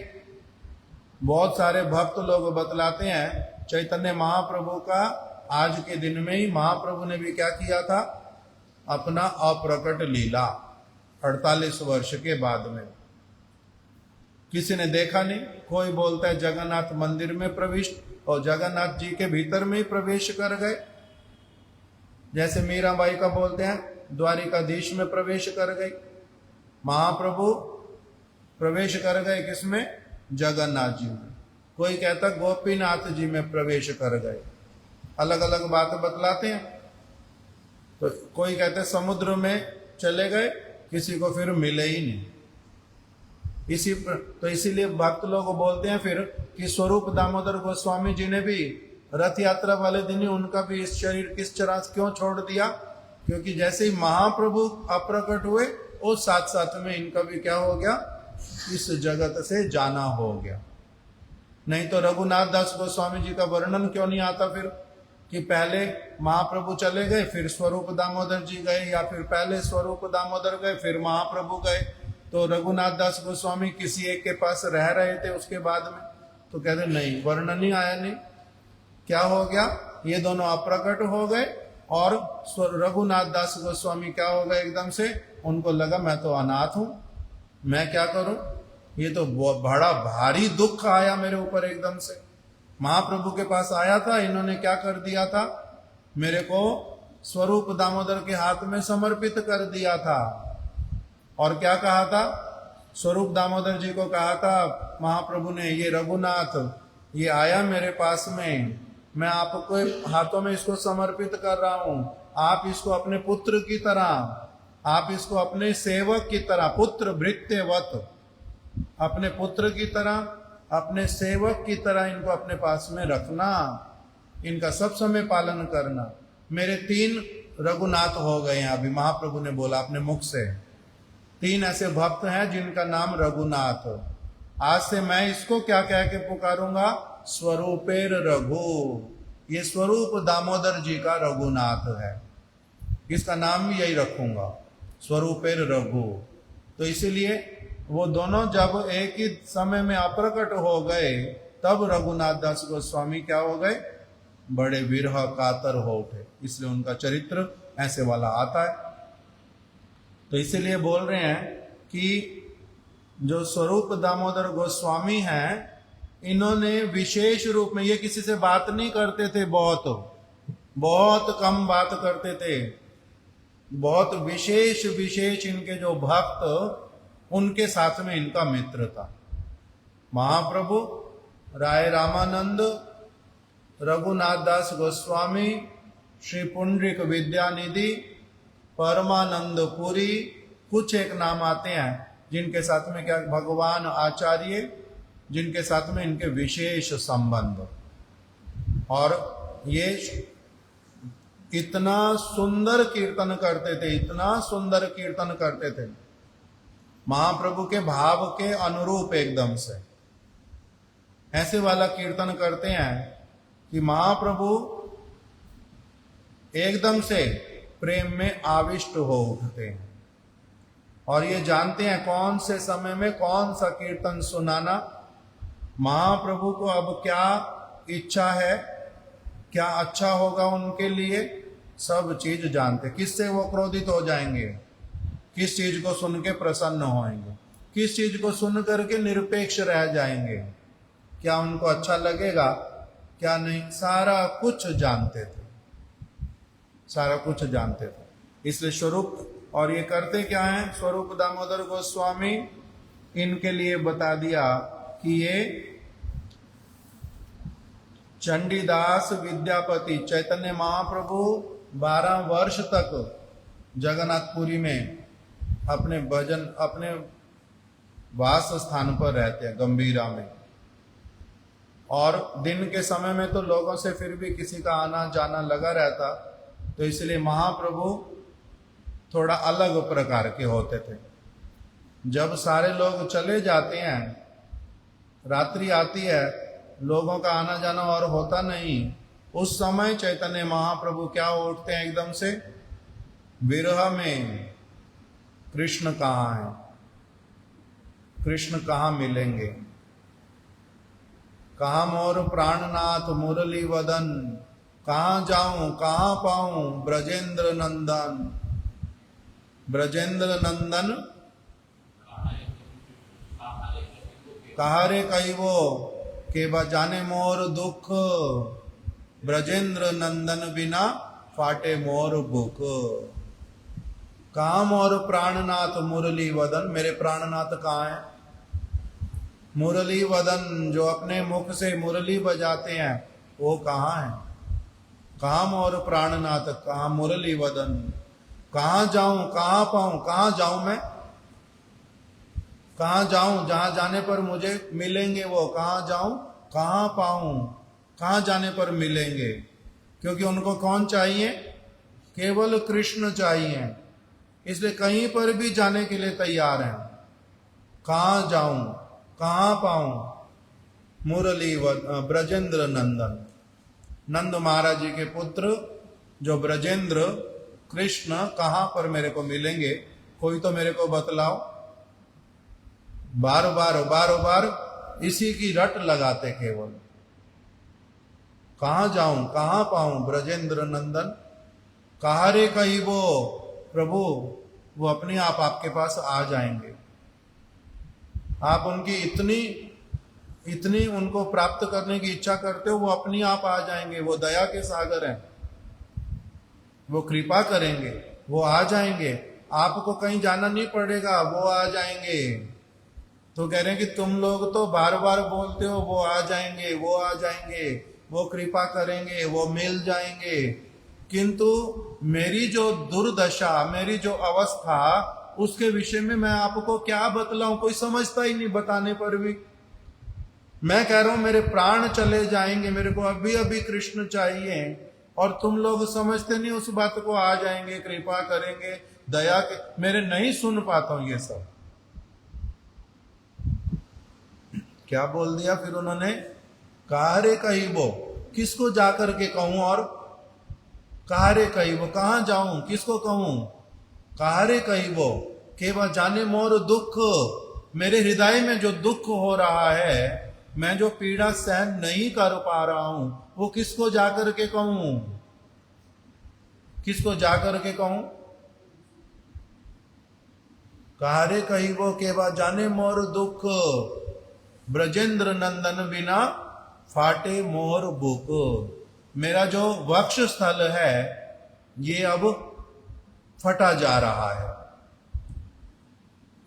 बहुत सारे भक्त लोग बतलाते हैं चैतन्य महाप्रभु का आज के दिन में ही महाप्रभु ने भी क्या किया था? अपना अप्रकट लीला 48 वर्ष के बाद में। किसी ने देखा नहीं। कोई बोलता है जगन्नाथ मंदिर में प्रविष्ट, और जगन्नाथ जी के भीतर में ही प्रवेश कर गए। जैसे मीराबाई का बोलते हैं द्वारिकाधीश में प्रवेश कर गई। महाप्रभु प्रवेश कर गए किसमें? जगन्नाथ जी में। कोई कहता गोपीनाथ जी में प्रवेश कर गए। अलग अलग बात बतलाते हैं। तो कोई कहते समुद्र में चले गए, किसी को फिर मिले ही नहीं। तो इसीलिए भक्त लोग बोलते हैं फिर कि स्वरूप दामोदर गोस्वामी जी ने भी रथ यात्रा वाले दिन ही उनका भी इस शरीर किस तरह क्यों छोड़ दिया? क्योंकि जैसे ही महाप्रभु अप्रकट हुए और साथ साथ में इनका भी क्या हो गया? इस जगत से जाना हो गया। नहीं तो रघुनाथ दास गोस्वामी जी का वर्णन क्यों नहीं आता फिर कि पहले महाप्रभु चले गए फिर स्वरूप दामोदर जी गए, या फिर पहले स्वरूप दामोदर गए फिर महाप्रभु गए। तो रघुनाथ दास गोस्वामी किसी एक के पास रह रहे थे उसके बाद में, तो कहते नहीं, वर्णन ही आया नहीं। क्या हो गया? ये दोनों अप्रकट हो गए और रघुनाथ दास गोस्वामी क्या हो गए? एकदम से उनको लगा मैं तो अनाथ हूं, मैं क्या करूं? ये तो बड़ा भारी दुख आया मेरे ऊपर एकदम से। महाप्रभु के पास आया था, इन्होंने क्या कर दिया था? मेरे को स्वरूप दामोदर के हाथ में समर्पित कर दिया था। और क्या कहा था? स्वरूप दामोदर जी को कहा था महाप्रभु ने, ये रघुनाथ ये आया मेरे पास में, मैं आपको हाथों में इसको समर्पित कर रहा हूं। आप इसको अपने पुत्र की तरह, आप इसको अपने सेवक की तरह, पुत्र भृत्यवत, अपने पुत्र की तरह, अपने सेवक की तरह इनको अपने पास में रखना, इनका सब समय पालन करना। मेरे 3 रघुनाथ हो गए हैं। अभी महाप्रभु ने बोला अपने मुख से, 3 ऐसे भक्त हैं जिनका नाम रघुनाथ। आज से मैं इसको क्या कह के पुकारूंगा? स्वरूपेर रघु। ये स्वरूप दामोदर जी का रघुनाथ है, इसका नाम भी यही रखूंगा, स्वरूपेर रघु। तो इसीलिए वो दोनों जब एक ही समय में अप्रकट हो गए तब रघुनाथ दास गोस्वामी क्या हो गए? बड़े विरह कातर हो उठे। इसलिए उनका चरित्र ऐसे वाला आता है। तो इसीलिए बोल रहे हैं कि जो स्वरूप दामोदर गोस्वामी हैं, इन्होंने विशेष रूप में, ये किसी से बात नहीं करते थे, बहुत कम बात करते थे। बहुत विशेष विशेष इनके जो भक्त, उनके साथ में इनका मित्र था। महाप्रभु, राय रामानंद, रघुनाथ दास गोस्वामी, श्री पुंडरिक विद्यानिधि, परमानंद पुरी, कुछ एक नाम आते हैं जिनके साथ में क्या भगवान आचार्य, जिनके साथ में इनके विशेष संबंध। और ये इतना सुंदर कीर्तन करते थे, इतना सुंदर कीर्तन करते थे, महाप्रभु के भाव के अनुरूप एकदम से ऐसे वाला कीर्तन करते हैं कि महाप्रभु एकदम से प्रेम में आविष्ट हो उठते हैं। और ये जानते हैं कौन से समय में कौन सा कीर्तन सुनाना, महाप्रभु को अब क्या इच्छा है, क्या अच्छा होगा उनके लिए, सब चीज जानते। किससे वो क्रोधित हो जाएंगे, किस चीज को सुन के प्रसन्न होंगे, किस चीज को सुन करके निरपेक्ष रह जाएंगे, क्या उनको अच्छा लगेगा क्या नहीं, सारा कुछ जानते थे, सारा कुछ जानते थे। इसलिए स्वरूप, और ये करते क्या है, स्वरूप दामोदर गोस्वामी इनके लिए बता दिया कि ये चंडीदास विद्यापति चैतन्य महाप्रभु 12 वर्ष तक जगन्नाथपुरी में अपने वास स्थान पर रहते हैं, गंभीरा में। और दिन के समय में तो लोगों से फिर भी किसी का आना जाना लगा रहता, तो इसलिए महाप्रभु थोड़ा अलग प्रकार के होते थे। जब सारे लोग चले जाते हैं, रात्रि आती है, लोगों का आना जाना और होता नहीं, उस समय चैतन्य महाप्रभु क्या उठते हैं एकदम से, विरह में कृष्ण कहाँ है, कृष्ण कहाँ मिलेंगे, कहाँ मोर प्राणनाथ मुरली वदन, कहाँ जाऊं कहाँ पाऊं ब्रजेंद्र नंदन। ब्रजेंद्र नंदन कहारे कहिबो के बजाने मोर दुख, ब्रजेंद्र नंदन बिना फाटे मोर बुक। कहाँ मोर प्राणनाथ मुरली वदन, मेरे प्राणनाथ कहाँ है? मुरली वदन, जो अपने मुख से मुरली बजाते हैं, वो कहाँ है? कहाँ मोर प्राणनाथ, कहाँ मुरली वदन। कहाँ जाऊं कहाँ पाऊं, कहाँ जाऊं मैं, कहाँ जाऊं जहां जाने पर मुझे मिलेंगे वो, कहाँ जाऊं कहाँ पाऊं, कहाँ जाने पर मिलेंगे। क्योंकि उनको कौन चाहिए? केवल कृष्ण चाहिए, इसलिए कहीं पर भी जाने के लिए तैयार हैं। कहाँ जाऊं कहाँ पाऊं मुरली ब्रजेंद्र नंदन। नंद महाराज जी के पुत्र जो ब्रजेंद्र कृष्ण कहाँ पर मेरे को मिलेंगे, कोई तो मेरे को बतलाओ। बार बार इसी की रट लगाते केवल, कहाँ जाऊं कहाँ पाऊं ब्रजेंद्र नंदन। कहारे कहिबो, प्रभु वो अपने आप आपके पास आ जाएंगे। आप उनकी इतनी उनको प्राप्त करने की इच्छा करते हो, वो अपनी आप आ जाएंगे। वो दया के सागर हैं, वो कृपा करेंगे, वो आ जाएंगे। आपको कहीं जाना नहीं पड़ेगा, वो आ जाएंगे। तो कह रहे हैं कि तुम लोग तो बार बार बोलते हो वो आ जाएंगे, वो आ जाएंगे, वो कृपा करेंगे, वो मिल जाएंगे, किंतु मेरी जो दुर्दशा, मेरी जो अवस्था, उसके विषय में मैं आपको क्या बतलाऊं, कोई समझता ही नहीं बताने पर भी। मैं कह रहा हूं मेरे प्राण चले जाएंगे, मेरे को अभी अभी कृष्ण चाहिए, और तुम लोग समझते नहीं उस बात को। आ जाएंगे, कृपा करेंगे, दया के, मेरे नहीं सुन पाता हूं ये सब। क्या बोल दिया फिर उन्होंने? कहारे कहिबो, किसको जाकर के कहूं, और कहारे कहिबो, कहां जाऊं, किसको कहूं। कहारे कहिबो केवल जाने मोर दुख, मेरे हृदय में जो दुख हो रहा है, मैं जो पीड़ा सहन नहीं कर पा रहा हूं, वो किसको जाकर के कहूं, किसको जाकर के कहूं। कहारे कहिबो केवल जाने मोर दुख, ब्रजेंद्र नंदन बिना फाटे मोर बुक। मेरा जो वक्ष स्थल है ये अब फटा जा रहा है।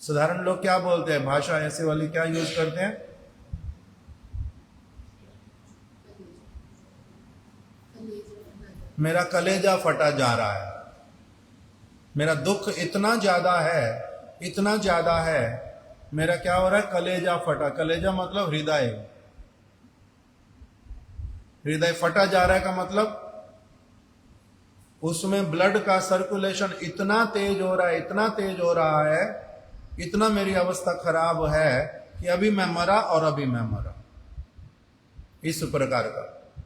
साधारण लोग क्या बोलते हैं, भाषा ऐसे वाली क्या यूज करते हैं? मेरा कलेजा फटा जा रहा है, मेरा दुख इतना ज्यादा है, इतना ज्यादा है, मेरा क्या हो रहा है, कलेजा फटा। कलेजा मतलब हृदय, हृदय फटा जा रहा है का मतलब उसमें ब्लड का सर्कुलेशन इतना तेज हो रहा है, इतना तेज हो रहा है, इतना मेरी अवस्था खराब है कि अभी मैं मरा और अभी मैं मरा, इस प्रकार का।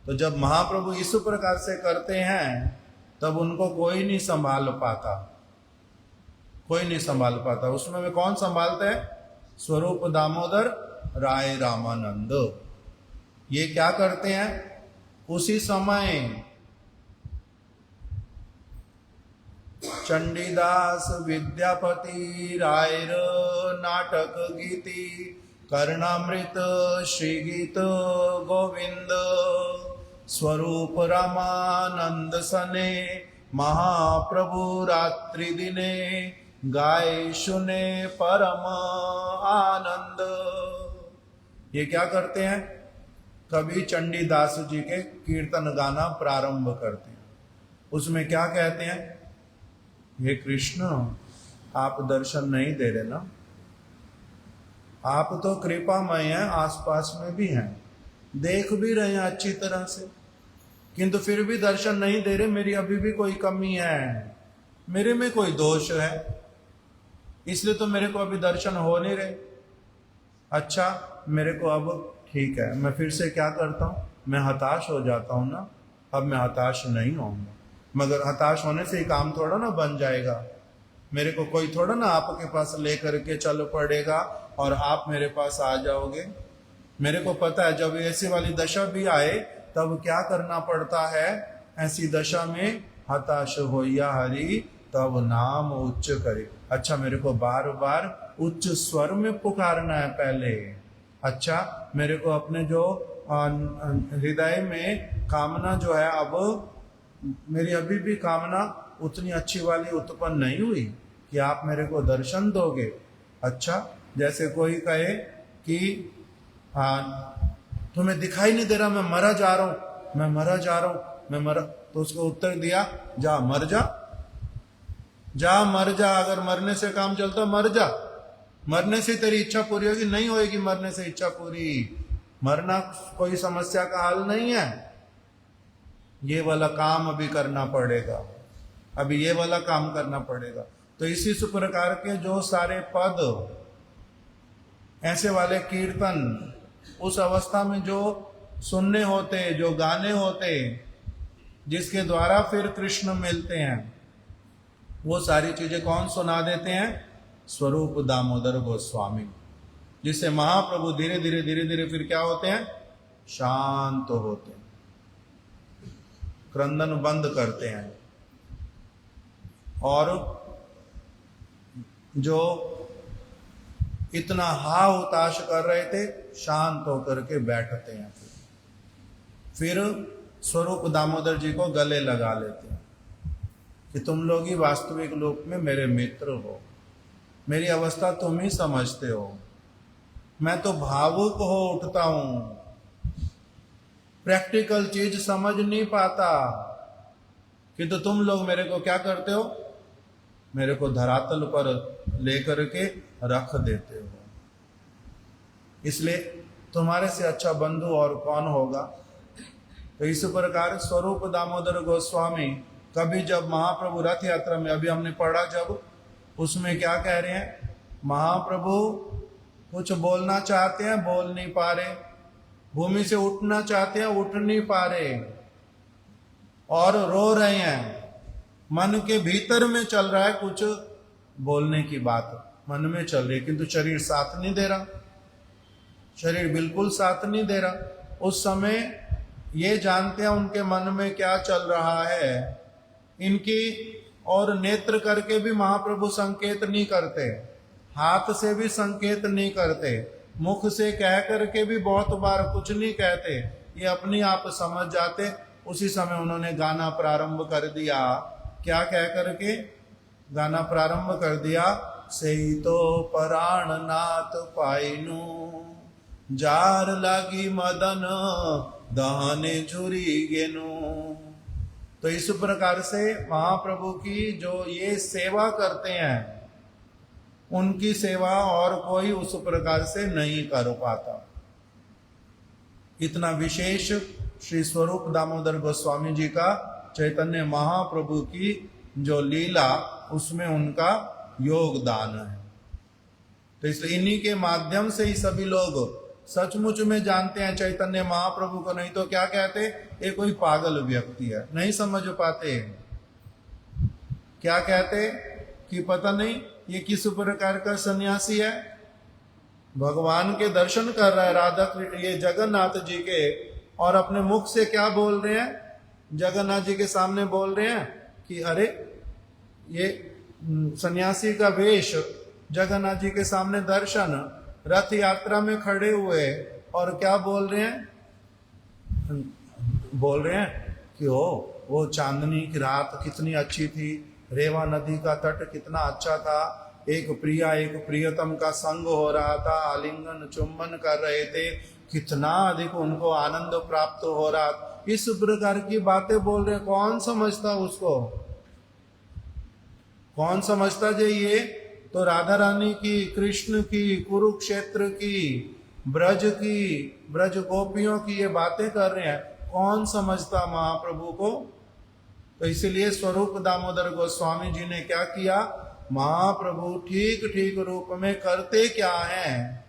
तो जब महाप्रभु इस प्रकार से करते हैं तब उनको कोई नहीं संभाल पाता, कोई नहीं संभाल पाता। उसमें वे कौन संभालते हैं? स्वरूप दामोदर राय रामानंद। ये क्या करते हैं? उसी समय चंडीदास विद्यापति रायर नाटक गीति कर्णामृत श्री गीत गोविंद स्वरूप रामानंद सने महाप्रभु रात्रि दिने गाय सुने परम आनंद। ये क्या करते हैं? कभी चंडीदास जी के कीर्तन गाना प्रारंभ करते हैं। उसमें क्या कहते हैं? हे कृष्ण, आप दर्शन नहीं दे रहे ना, आप तो कृपामय हैं, आसपास में भी हैं, देख भी रहे हैं अच्छी तरह से, किंतु फिर भी दर्शन नहीं दे रहे। मेरी अभी भी कोई कमी है, मेरे में कोई दोष है, इसलिए तो मेरे को अभी दर्शन हो नहीं रहे। अच्छा, मेरे को अब ठीक है, मैं फिर से क्या करता हूँ, मैं हताश हो जाता हूँ ना, अब मैं हताश नहीं होऊंगा। मगर हताश होने से ही काम थोड़ा ना बन जाएगा। मेरे को कोई थोड़ा ना आपके पास लेकर के चल पड़ेगा और आप मेरे पास आ जाओगे। मेरे को पता है जब ऐसी वाली दशा भी आए तब क्या करना पड़ता है। ऐसी दशा में हताश होइया हरि तब नाम उच्च करे। अच्छा, मेरे को बार बार उच्च स्वर में पुकारना है पहले। अच्छा, मेरे को अपने जो हृदय में कामना जो है, अब मेरी अभी भी कामना उतनी अच्छी वाली उत्पन्न नहीं हुई कि आप मेरे को दर्शन दोगे। अच्छा, जैसे कोई कहे कि तुम्हें दिखाई नहीं दे रहा, मैं मरा जा रहा हूं, मैं मरा जा रहा हूं, मैं मरा, तो उसको उत्तर दिया, जा मर जा, जा मर जा। अगर मरने से काम चलता मर जा, मरने से तेरी इच्छा पूरी होगी। नहीं होगी मरने से इच्छा पूरी, मरना कोई समस्या का हल नहीं है। ये वाला काम अभी करना पड़ेगा, अभी ये वाला काम करना पड़ेगा। तो इसी प्रकार के जो सारे पद, ऐसे वाले कीर्तन उस अवस्था में जो सुनने होते, जो गाने होते, जिसके द्वारा फिर कृष्ण मिलते हैं, वो सारी चीजें कौन सुना देते हैं? स्वरूप दामोदर गोस्वामी। जिससे महाप्रभु धीरे धीरे धीरे धीरे फिर क्या होते हैं? शांत होते हैं, क्रंदन बंद करते हैं और जो इतना हा हुताश कर रहे थे शांत होकर के बैठते हैं। फिर स्वरूप दामोदर जी को गले लगा लेते हैं कि तुम लोग ही वास्तविक रूप में मेरे मित्र हो, मेरी अवस्था तुम ही समझते हो, मैं तो भावुक हो उठता हूं, प्रैक्टिकल चीज समझ नहीं पाता, किंतु तुम लोग मेरे को क्या करते हो? मेरे को धरातल पर लेकर के रख देते हो। इसलिए तुम्हारे से अच्छा बंधु और कौन होगा। तो इस प्रकार स्वरूप दामोदर गोस्वामी कभी जब महाप्रभु रथ यात्रा में, अभी हमने पढ़ा जब, उसमें क्या कह रहे हैं? महाप्रभु कुछ बोलना चाहते हैं, बोल नहीं पा रहे, भूमि से उठना चाहते हैं, उठ नहीं पा रहे, और रो रहे हैं। मन के भीतर में चल रहा है कुछ बोलने की बात, मन में चल रही है, किंतु शरीर साथ नहीं दे रहा, शरीर बिल्कुल साथ नहीं दे रहा। उस समय ये जानते हैं उनके मन में क्या चल रहा है। इनकी और नेत्र करके भी महाप्रभु संकेत नहीं करते, हाथ से भी संकेत नहीं करते, मुख से कह करके भी बहुत बार कुछ नहीं कहते, ये अपने आप समझ जाते। उसी समय उन्होंने गाना प्रारंभ कर दिया। क्या कह करके गाना प्रारंभ कर दिया? सेई तो प्राण नाथ पाइनु, जार लागी मदन दहने झुरी गेनु। तो इस प्रकार से महाप्रभु की जो ये सेवा करते हैं, उनकी सेवा और कोई उस प्रकार से नहीं कर पाता। इतना विशेष श्री स्वरूप दामोदर गोस्वामी जी का, चैतन्य महाप्रभु की जो लीला, उसमें उनका योगदान है। तो इसलिए इन्हीं के माध्यम से ही सभी लोग सचमुच में जानते हैं चैतन्य महाप्रभु को। नहीं तो क्या कहते? ये कोई पागल व्यक्ति है, नहीं समझ पाते। क्या कहते? कि पता नहीं ये किस प्रकार का सन्यासी है, भगवान के दर्शन कर रहा है, राधा कृष्ण ये जगन्नाथ जी के, और अपने मुख से क्या बोल रहे हैं? जगन्नाथ जी के सामने बोल रहे हैं कि अरे ये सन्यासी का वेश, जगन्नाथ जी के सामने दर्शन, रथ यात्रा में खड़े हुए, और क्या बोल रहे हैं? बोल रहे हैं कि वो चांदनी की रात कितनी अच्छी थी, रेवा नदी का तट कितना अच्छा था, एक प्रिया एक प्रियतम का संग हो रहा था, आलिंगन चुम्बन कर रहे थे, कितना अधिक उनको आनंद प्राप्त हो रहा, इस प्रकार की बातें बोल रहे। कौन समझता उसको? कौन समझता जे ये तो राधा रानी की, कृष्ण की, कुरुक्षेत्र की, ब्रज गोपियों की ये बातें कर रहे हैं। कौन समझता महाप्रभु को? तो इसलिए स्वरूप दामोदर गोस्वामी जी ने क्या किया, महाप्रभु ठीक ठीक रूप में करते क्या हैं,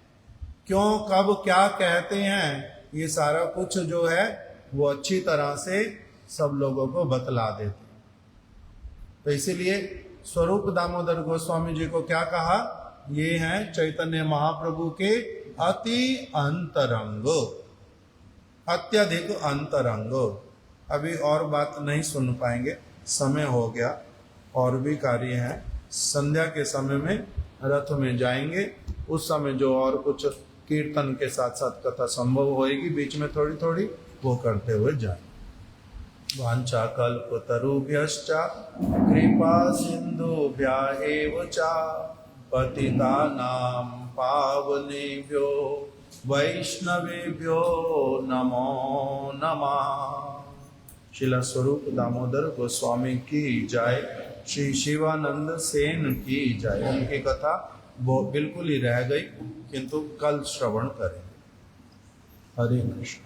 क्यों, कब, क्या कहते हैं, ये सारा कुछ जो है वो अच्छी तरह से सब लोगों को बतला देते। तो इसीलिए स्वरूप दामोदर गोस्वामी जी को क्या कहा, ये हैं चैतन्य महाप्रभु के अति अंतरंग, अत्यधिक अंतरंग। अभी और बात नहीं सुन पाएंगे, समय हो गया, और भी कार्य हैं। संध्या के समय में रथ में जाएंगे, उस समय जो और कुछ कीर्तन के साथ साथ कथा संभव होएगी बीच में थोड़ी थोड़ी, वो करते हुए जाएंगे। वांछा कल्पतरुभ्यश्च कृपा सिंधुभ्य एव च पतितानां पावनेभ्यो वैष्णवेभ्यो नमो नमः। श्रील स्वरूप दामोदर गोस्वामी की जय, श्री शिवानंद सेन की जय। उनकी कथा वो बिल्कुल ही रह गई, किंतु कल श्रवण करें। हरे कृष्ण।